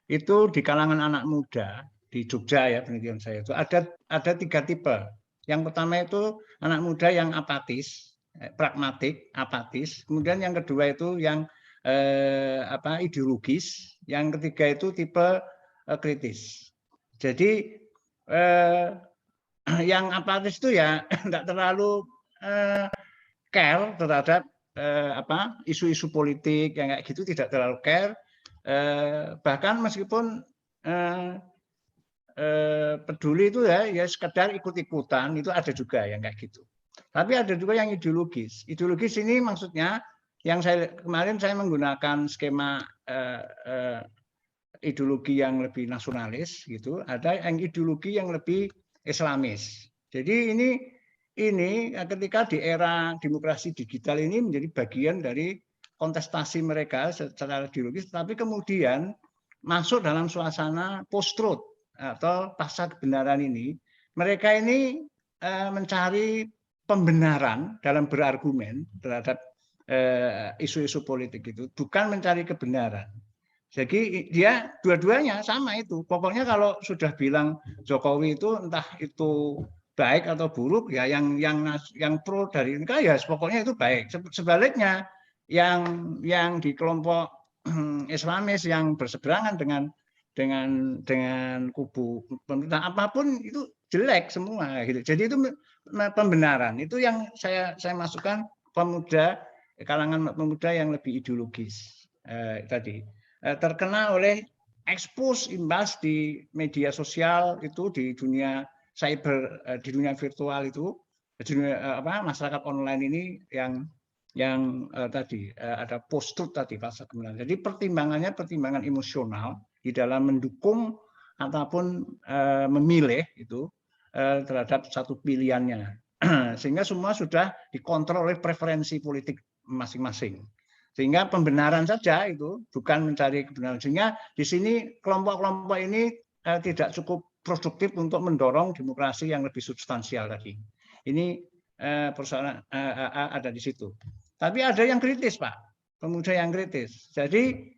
Itu di kalangan anak muda di Jogja ya, penelitian saya itu ada 3 tipe. Yang pertama itu anak muda yang apatis, pragmatik, apatis. Kemudian yang kedua itu yang ideologis. Yang ketiga itu tipe kritis. Jadi yang apatis itu ya tidak terlalu care terhadap isu-isu politik yang kayak gitu, tidak terlalu care. Bahkan meskipun peduli itu ya sekedar ikut-ikutan, itu ada juga yang kayak gitu. Tapi ada juga yang ideologis. Ideologis ini maksudnya yang kemarin saya menggunakan skema ideologi yang lebih nasionalis gitu, ada yang ideologi yang lebih Islamis. Jadi ini ketika di era demokrasi digital ini menjadi bagian dari kontestasi mereka secara ideologis, tapi kemudian masuk dalam suasana post-truth atau pasca kebenaran ini, mereka ini mencari pembenaran dalam berargumen terhadap isu-isu politik itu, bukan mencari kebenaran. Jadi dia dua-duanya sama itu. Pokoknya kalau sudah bilang Jokowi itu entah itu baik atau buruk ya, yang pro dari mereka ya pokoknya itu baik. Sebaliknya yang di kelompok Islamis yang berseberangan dengan kubu pemerintah apapun itu jelek semua gitu. Jadi itu pembenaran. Itu yang saya masukkan kalangan pemuda yang lebih ideologis tadi. Terkena oleh expose imbas di media sosial itu, di dunia cyber, di dunia virtual itu, di dunia masyarakat online ini yang tadi ada post-truth tadi pasal kebenaran. Jadi pertimbangan emosional di dalam mendukung ataupun memilih itu terhadap satu pilihannya, sehingga semua sudah dikontrol oleh preferensi politik masing-masing. Sehingga pembenaran saja itu, bukan mencari kebenaran. Sehingga di sini kelompok-kelompok ini tidak cukup produktif untuk mendorong demokrasi yang lebih substansial tadi. Ini persoalan ada di situ. Tapi ada yang kritis, Pak. Pemuda yang kritis. Jadi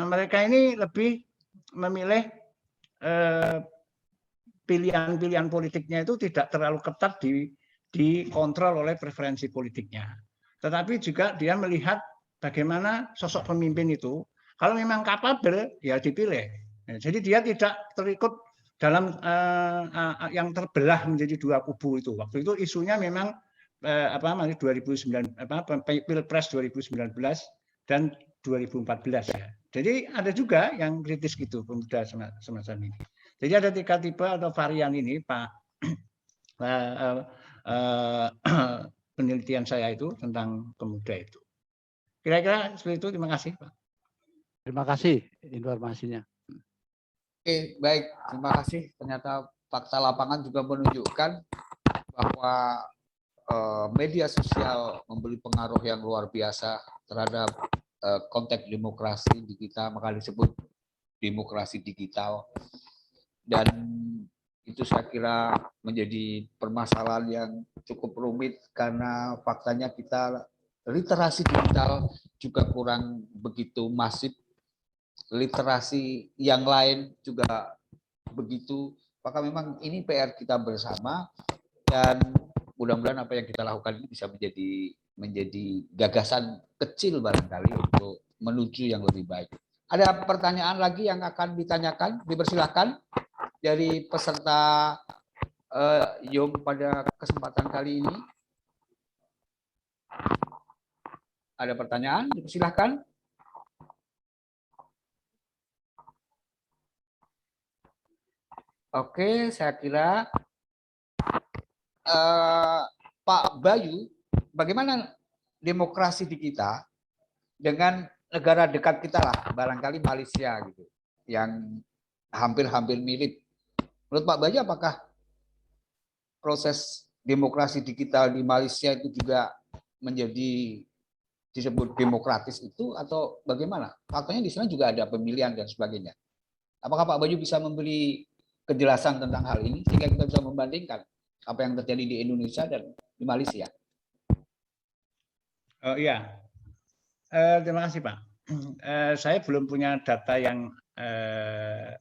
mereka ini lebih memilih pilihan-pilihan politiknya itu tidak terlalu ketat dikontrol oleh preferensi politiknya. Tetapi juga dia melihat bagaimana sosok pemimpin itu, kalau memang kapabel, ya dipilih. Jadi dia tidak terikut dalam yang terbelah menjadi 2 kubu itu. Waktu itu isunya memang 2009, Pilpres 2019 dan 2014 ya. Jadi ada juga yang kritis gitu pemuda semacam ini. Jadi ada 3 tipe atau varian ini, Pak. Penelitian saya itu tentang pemuda itu. Kira-kira seperti itu. Terima kasih, Pak. Terima kasih informasinya. Oke, baik. Terima kasih. Ternyata fakta lapangan juga menunjukkan bahwa media sosial memberi pengaruh yang luar biasa terhadap konteks demokrasi di kita, maka disebut demokrasi digital. Dan itu saya kira menjadi permasalahan yang cukup rumit karena faktanya kita literasi digital juga kurang begitu masif. Literasi yang lain juga begitu. Maka memang ini PR kita bersama dan mudah-mudahan apa yang kita lakukan ini bisa menjadi gagasan kecil barangkali untuk menuju yang lebih baik. Ada pertanyaan lagi yang akan ditanyakan? Dipersilakan dari peserta Yom pada kesempatan kali ini. Ada pertanyaan? Oke, saya kira Pak Bayu, bagaimana demokrasi di kita dengan negara dekat kita lah, barangkali Malaysia gitu, yang hampir-hampir mirip. Menurut Pak Bayu, apakah proses demokrasi di kita di Malaysia itu juga menjadi disebut demokratis itu atau bagaimana? Faktanya di sana juga ada pemilihan dan sebagainya. Apakah Pak Bayu bisa memberi kejelasan tentang hal ini sehingga kita bisa membandingkan apa yang terjadi di Indonesia dan di Malaysia? Oh iya, terima kasih Pak. Saya belum punya data yang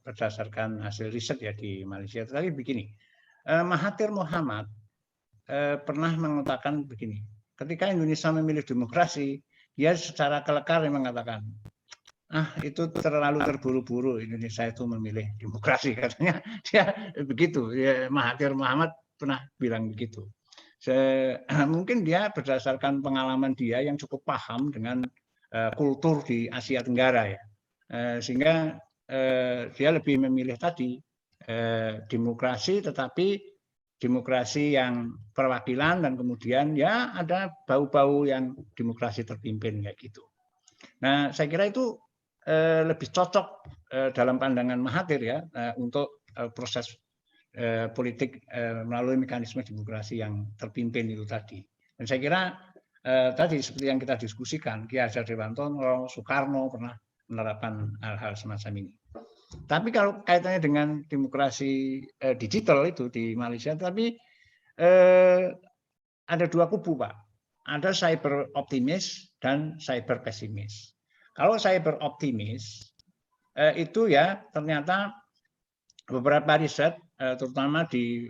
berdasarkan hasil riset ya di Malaysia. Tetapi begini, Mahathir Mohamad pernah mengatakan begini, ketika Indonesia memilih demokrasi, dia secara kelekar mengatakan, itu terlalu terburu-buru Indonesia itu memilih demokrasi, katanya dia begitu. Ya, Mahathir Mohamad pernah bilang begitu. Mungkin dia berdasarkan pengalaman dia yang cukup paham dengan kultur di Asia Tenggara ya, sehingga dia lebih memilih tadi demokrasi, tetapi demokrasi yang perwakilan dan kemudian ya ada bau-bau yang demokrasi terpimpin kayak gitu. Nah, saya kira itu lebih cocok dalam pandangan Mahathir ya untuk proses politik melalui mekanisme demokrasi yang terpimpin itu tadi. Dan saya kira tadi seperti yang kita diskusikan, Ki Hajar Dewantara, Soekarno pernah menerapkan hal-hal semacam ini. Tapi kalau kaitannya dengan demokrasi digital itu di Malaysia, tapi ada dua kubu Pak. Ada cyber optimis dan cyber pesimis. Kalau cyber optimis itu ya ternyata beberapa riset terutama di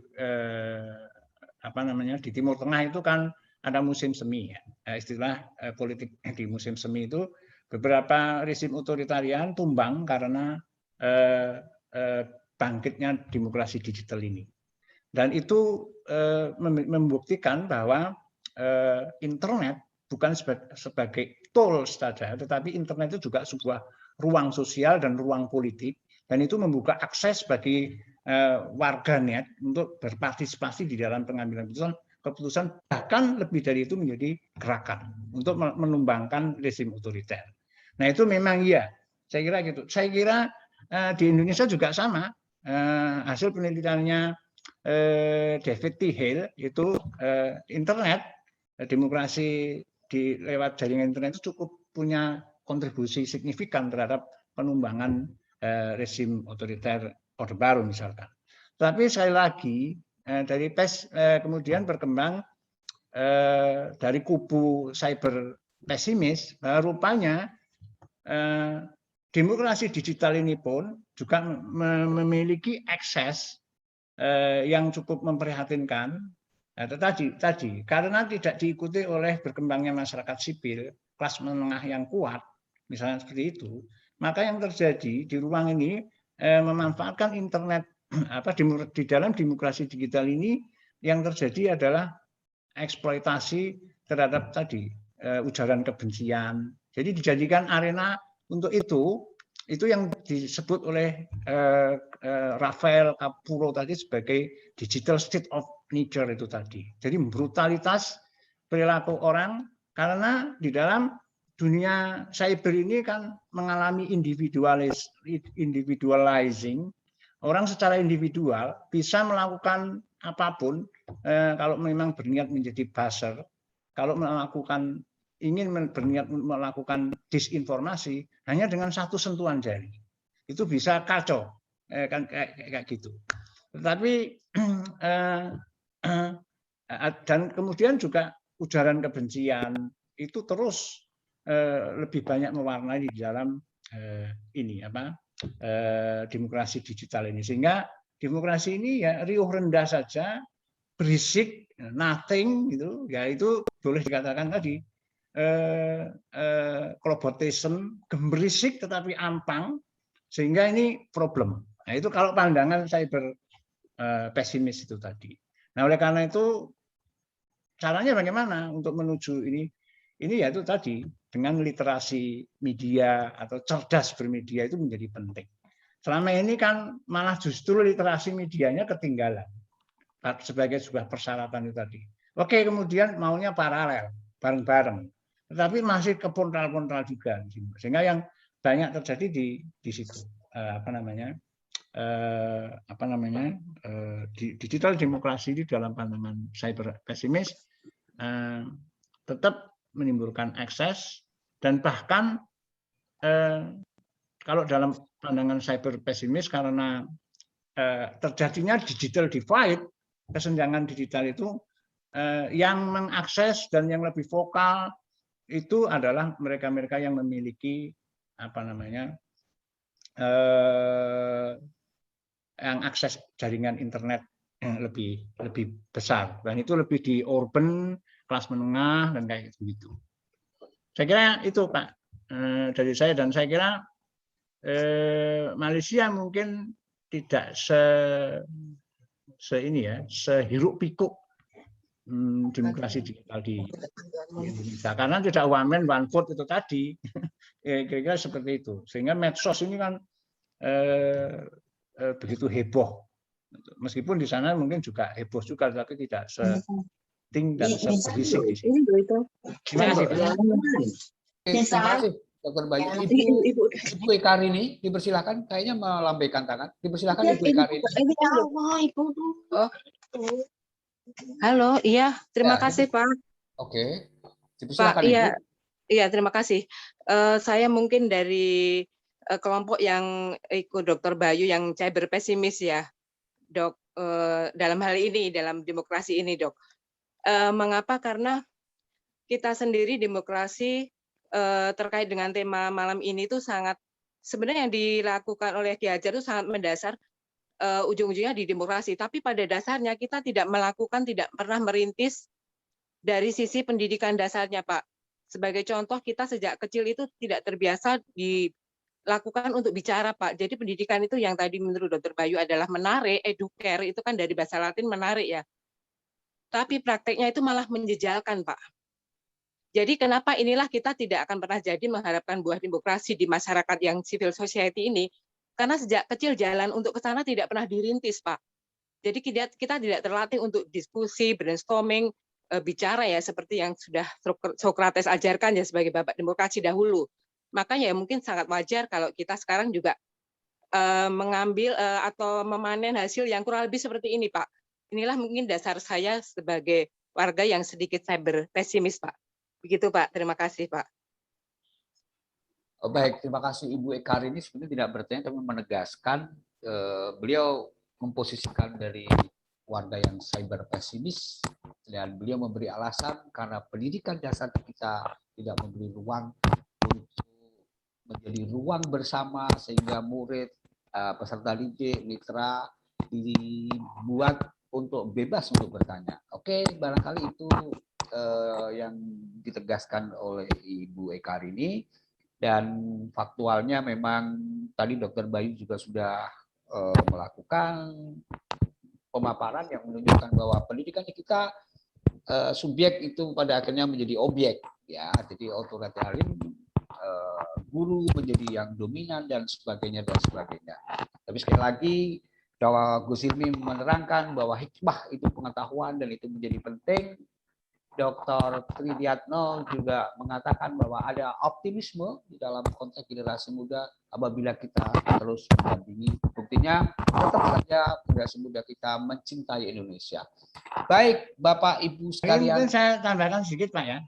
di Timur Tengah itu kan ada musim semi ya. Istilah politik di musim semi itu beberapa rezim otoritarian tumbang karena bangkitnya demokrasi digital ini. Dan itu membuktikan bahwa internet bukan sebagai tools saja, tetapi internet itu juga sebuah ruang sosial dan ruang politik, dan itu membuka akses bagi warganet untuk berpartisipasi di dalam pengambilan keputusan, bahkan lebih dari itu menjadi gerakan untuk menumbangkan rezim otoriter. Nah itu memang iya, saya kira gitu. Saya kira di Indonesia juga sama. Hasil penelitiannya David T. Hale itu internet, demokrasi di lewat jaringan internet itu cukup punya kontribusi signifikan terhadap penumbangan rezim otoriter Orde Baru misalkan. Tapi sekali lagi dari kemudian berkembang dari kubu cyber pesimis, rupanya demokrasi digital ini pun juga memiliki akses yang cukup memprihatinkan. Tadi karena tidak diikuti oleh berkembangnya masyarakat sipil, kelas menengah yang kuat, misalnya seperti itu, maka yang terjadi di ruang ini memanfaatkan internet di dalam demokrasi digital ini, yang terjadi adalah eksploitasi terhadap tadi ujaran kebencian. Jadi dijadikan arena untuk itu yang disebut oleh Rafael Capurro tadi sebagai digital state of nature itu tadi. Jadi brutalitas perilaku orang karena di dalam dunia cyber ini kan mengalami individualizing. Orang secara individual bisa melakukan apapun kalau memang berniat menjadi buzzer, kalau ingin berniat melakukan disinformasi hanya dengan satu sentuhan jari. Itu bisa kacau kan kayak gitu. Tetapi dan kemudian juga ujaran kebencian itu terus lebih banyak mewarnai di dalam demokrasi digital ini, sehingga demokrasi ini ya riuh rendah saja, berisik, nothing gitu, ya itu boleh dikatakan tadi klobotisme, gemberisik tetapi ampang, sehingga ini problem. Nah itu kalau pandangan cyber pesimis itu tadi. Nah oleh karena itu caranya bagaimana untuk menuju ini? Ini yaitu tadi dengan literasi media atau cerdas bermedia itu menjadi penting. selama ini kan malah justru literasi medianya ketinggalan sebagai sebuah persyaratan itu tadi. Oke, kemudian maunya paralel, bareng-bareng, tetapi masih kepontral-pontral juga, sehingga yang banyak terjadi di situ digital demokrasi di dalam pandangan cyber pesimis tetap menimbulkan ekses, dan bahkan kalau dalam pandangan cyber pesimis karena terjadinya digital divide, kesenjangan digital itu yang mengakses dan yang lebih vokal itu adalah mereka-mereka yang memiliki yang akses jaringan internet yang lebih besar, dan itu lebih di urban, kelas menengah, dan kayak gitu. Saya kira itu Pak dari saya, dan saya kira Malaysia mungkin tidak sehiruk pikuk demokrasi digital di Indonesia, karena tidak one man one vote itu tadi, kira-kira seperti itu, sehingga medsos ini kan begitu heboh, meskipun di sana mungkin juga heboh juga, tapi tidak seting dan seberisik di sini. Terima kasih. Terima kasih Dr. Bayu. Ibu Ekarini, dipersilakan, kayaknya melambaikan tangan. Dipersilakan Ibu Ekarini. Halo, iya, terima kasih Pak. Oke, dipersilakan Pak, Ibu. Iya, terima kasih. Saya mungkin dari kelompok yang ikut Dr. Bayu yang cyber pesimis ya, Dok. Dalam hal ini, dalam demokrasi ini, Dok. Mengapa? Karena kita sendiri demokrasi terkait dengan tema malam ini tuh sangat, sebenarnya yang dilakukan oleh Ki Hajar itu sangat mendasar, ujung-ujungnya di demokrasi. Tapi pada dasarnya kita tidak melakukan, tidak pernah merintis dari sisi pendidikan dasarnya, Pak. Sebagai contoh, kita sejak kecil itu tidak terbiasa dilakukan untuk bicara, Pak. Jadi pendidikan itu yang tadi menurut Dr. Bayu adalah menarik, educare, itu kan dari bahasa Latin menarik ya. Tapi prakteknya itu malah menjejalkan, Pak. Jadi kenapa inilah kita tidak akan pernah jadi mengharapkan buah demokrasi di masyarakat yang civil society ini, karena sejak kecil jalan untuk ke sana tidak pernah dirintis, Pak. Jadi kita tidak terlatih untuk diskusi, brainstorming, bicara ya, seperti yang sudah Socrates ajarkan ya sebagai bapak demokrasi dahulu. Makanya ya mungkin sangat wajar kalau kita sekarang juga mengambil atau memanen hasil yang kurang lebih seperti ini, Pak. Inilah mungkin dasar saya sebagai warga yang sedikit cyber pesimis, Pak. Begitu Pak, terima kasih Pak. Baik, terima kasih Ibu Ekarini. Sebenarnya tidak bertanya, tapi menegaskan beliau memposisikan dari warga yang cyber pesimis, dan beliau memberi alasan karena pendidikan dasar kita tidak memberi ruang untuk menjadi ruang bersama, sehingga murid, peserta didik, mitra dibuat untuk bebas untuk bertanya. Oke, barangkali itu yang ditegaskan oleh Ibu Ekarini, dan faktualnya memang tadi Dr. Bayu juga sudah melakukan pemaparan yang menunjukkan bahwa pendidikan kita subjek itu pada akhirnya menjadi objek ya, jadi otoritarian, guru menjadi yang dominan dan sebagainya dan sebagainya. Tapi sekali lagi bahwa Gus Hilmi menerangkan bahwa hikmah itu pengetahuan dan itu menjadi penting. Dr. Tridiatno juga mengatakan bahwa ada optimisme di dalam konteks generasi muda apabila kita terus mendampingi. Buktinya tetap saja generasi muda kita mencintai Indonesia. Baik, Bapak Ibu sekalian. Mungkin saya tambahkan sedikit Pak ya.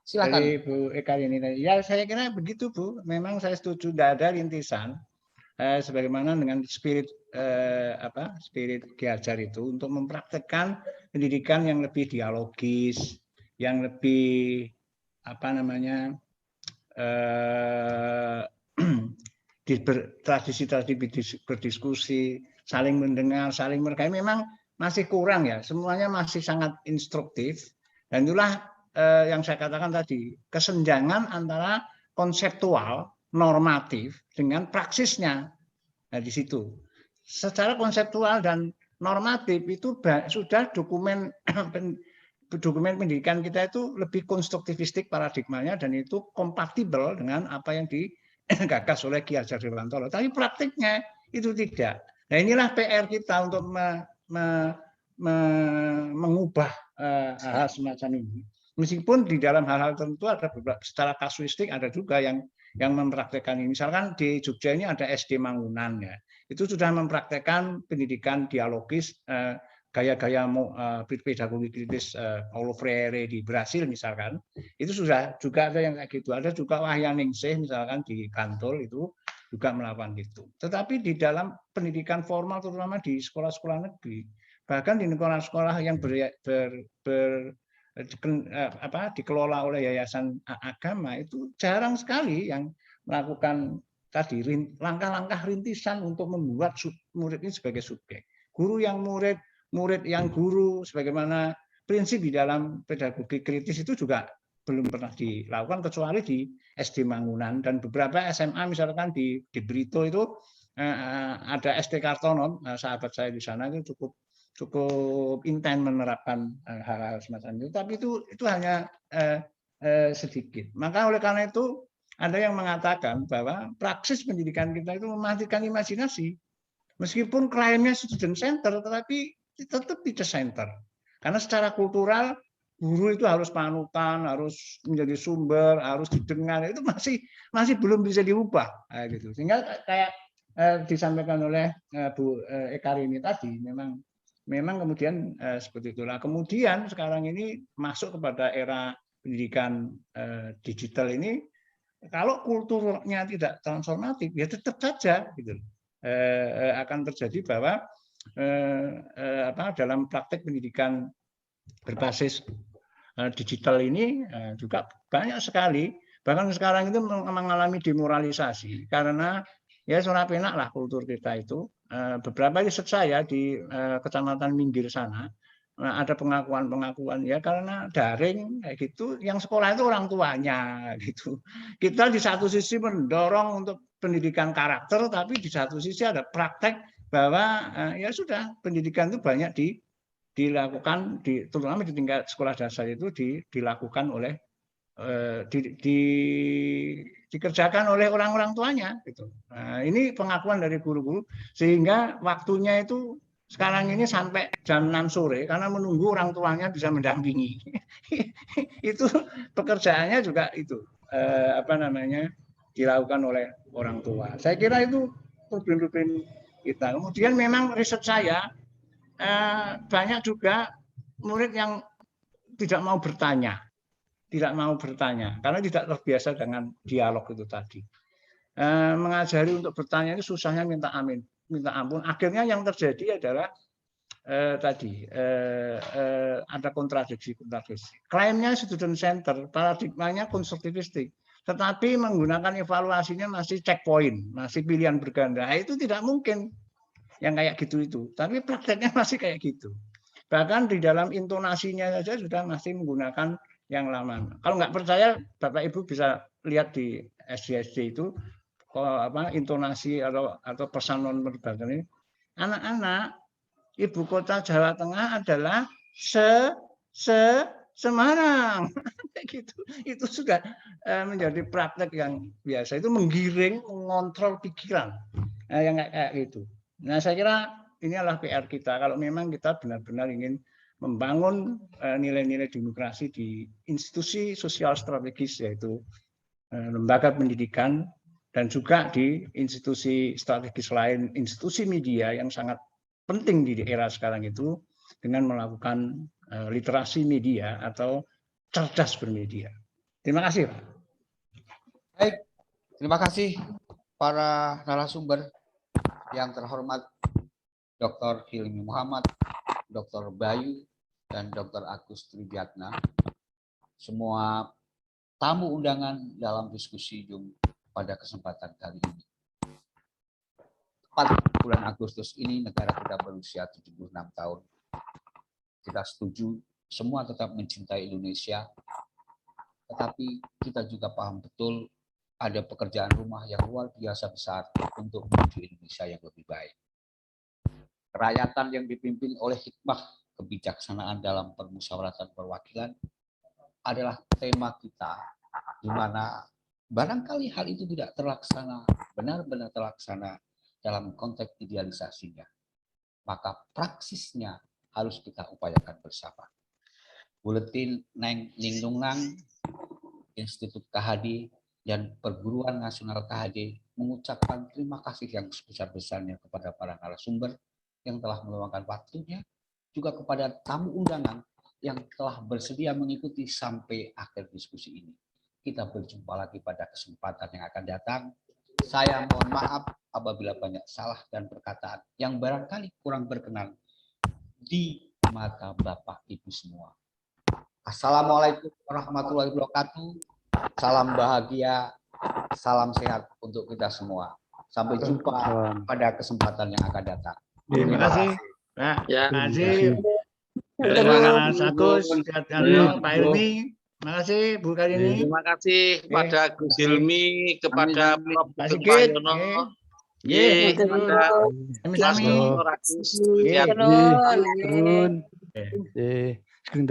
Silakan. Dari Bu Ekarini. Ya saya kira begitu Bu. Memang saya setuju, tidak ada rintisan. Sebagaimana dengan spirit spirit Ki Hajar itu untuk mempraktekkan pendidikan yang lebih dialogis, yang lebih tradisi berdiskusi, saling mendengar, saling menghargai, memang masih kurang ya. Semuanya masih sangat instruktif, dan itulah yang saya katakan tadi, kesenjangan antara konseptual normatif dengan praksisnya. Nah, di situ. Secara konseptual dan normatif itu sudah dokumen pendidikan kita itu lebih konstruktivistik paradigmanya, dan itu kompatibel dengan apa yang digagas oleh Ki Hajar Dewantara, tapi praktiknya itu tidak. Nah inilah PR kita untuk mengubah hal-hal semacam ini. Meskipun di dalam hal-hal tertentu ada beberapa secara kasuistik ada juga yang mempraktekkan ini. Misalkan di Jogja ini ada SD Mangunan ya. Itu sudah mempraktekkan pendidikan dialogis gaya-gaya pedagogi kritis Paulo Freire di Brasil misalkan. Itu sudah juga ada yang kayak gitu. Ada juga Wahyaningsih misalkan di Bantul itu juga melakukan itu. Tetapi di dalam pendidikan formal terutama di sekolah-sekolah negeri, bahkan di sekolah-sekolah yang dikelola oleh yayasan agama itu jarang sekali yang melakukan tadi langkah-langkah rintisan untuk membuat murid ini sebagai subjek. Guru yang murid yang guru, sebagaimana prinsip di dalam pedagogi kritis itu juga belum pernah dilakukan kecuali di SD Mangunan dan beberapa SMA misalkan di Brito itu ada SD Kartono, sahabat saya di sana itu cukup intens menerapkan hal-hal semacam itu, tapi itu hanya sedikit. Maka oleh karena itu ada yang mengatakan bahwa praksis pendidikan kita itu mematikan imajinasi. Meskipun klaimnya student center, tetapi tetap teacher center. Karena secara kultural guru itu harus panutan, harus menjadi sumber, harus didengar, itu masih belum bisa diubah, gitu. Sehingga kayak disampaikan oleh Bu Ekarini tadi, memang kemudian seperti itulah. Kemudian sekarang ini masuk kepada era pendidikan digital ini, kalau kulturnya tidak transformatif, ya tetap saja gitu. Akan terjadi bahwa dalam praktek pendidikan berbasis digital ini juga banyak sekali, bahkan sekarang itu mengalami demoralisasi karena ya sudah penak lah kultur kita itu. Beberapa riset saya di Kecamatan Minggir sana ada pengakuan ya karena daring kayak gitu, yang sekolah itu orang tuanya gitu. Kita di satu sisi mendorong untuk pendidikan karakter, tapi di satu sisi ada praktek bahwa ya sudah pendidikan itu banyak dilakukan terutama di tingkat sekolah dasar itu dilakukan oleh dikerjakan oleh orang-orang tuanya gitu. Nah, ini pengakuan dari guru-guru sehingga waktunya itu sekarang ini sampai jam 6 sore karena menunggu orang tuanya bisa mendampingi. Itu pekerjaannya juga itu dilakukan oleh orang tua. Saya kira itu problem-problem kita. Kemudian memang riset saya banyak juga murid yang tidak mau bertanya karena tidak terbiasa dengan dialog itu tadi. Mengajari untuk bertanya itu susahnya minta ampun. Akhirnya yang terjadi adalah ada kontradiksi. Klaimnya student center, paradigmanya konstruktivistik, tetapi menggunakan evaluasinya masih checkpoint, masih pilihan berganda. Itu tidak mungkin yang kayak gitu itu, tapi prakteknya masih kayak gitu. Bahkan di dalam intonasinya saja sudah masih menggunakan yang lama. Kalau nggak percaya, Bapak Ibu bisa lihat di SD itu intonasi atau pesan non verbal ini. Anak-anak, ibu kota Jawa Tengah adalah Semarang. Gitu. Itu sudah menjadi praktek yang biasa. Itu menggiring, mengontrol pikiran yang kayak gitu. Nah, saya kira ini adalah PR kita. Kalau memang kita benar-benar ingin membangun nilai-nilai demokrasi di institusi sosial strategis, yaitu lembaga pendidikan, dan juga di institusi strategis lain, institusi media yang sangat penting di era sekarang itu, dengan melakukan literasi media atau cerdas bermedia. Terima kasih, Pak. Baik, terima kasih para narasumber yang terhormat Dr. Hilmi Muhammad, Dr. Bayu, dan Dr. Agus Tridiatna. Semua tamu undangan dalam diskusi Zoom pada kesempatan kali ini. Tepat bulan Agustus ini negara kita berusia 76 tahun. Kita setuju semua tetap mencintai Indonesia, tetapi kita juga paham betul ada pekerjaan rumah yang luar biasa besar untuk menuju Indonesia yang lebih baik. Kerakyatan yang dipimpin oleh hikmah kebijaksanaan dalam permusyawaratan perwakilan adalah tema kita, di mana Barangkali hal itu tidak terlaksana, benar-benar terlaksana dalam konteks idealisasinya. Maka praksisnya harus kita upayakan bersama. Buletin Neng Ningnungnang, Institut KHD, dan Perguruan Nasional KHD mengucapkan terima kasih yang sebesar-besarnya kepada para narasumber yang telah meluangkan waktunya, juga kepada tamu undangan yang telah bersedia mengikuti sampai akhir diskusi ini. Kita berjumpa lagi pada kesempatan yang akan datang. Saya mohon maaf apabila banyak salah dan perkataan yang barangkali kurang berkenan di mata Bapak Ibu semua. Assalamualaikum warahmatullahi wabarakatuh. Salam bahagia, salam sehat untuk kita semua. Sampai jumpa pada kesempatan yang akan datang. Terima kasih, Pak. Ya. Terima kasih. Terima kasih, Agus, Pak Hilmi. Terima kasih, Bu Karini. Terima kasih kepada Gus Hilmi, kepada Prof. Pak Dr. Sigit. Prayono, Ye, kepada Sami-sami. Dr. Agus. Ye. Ya. Turun.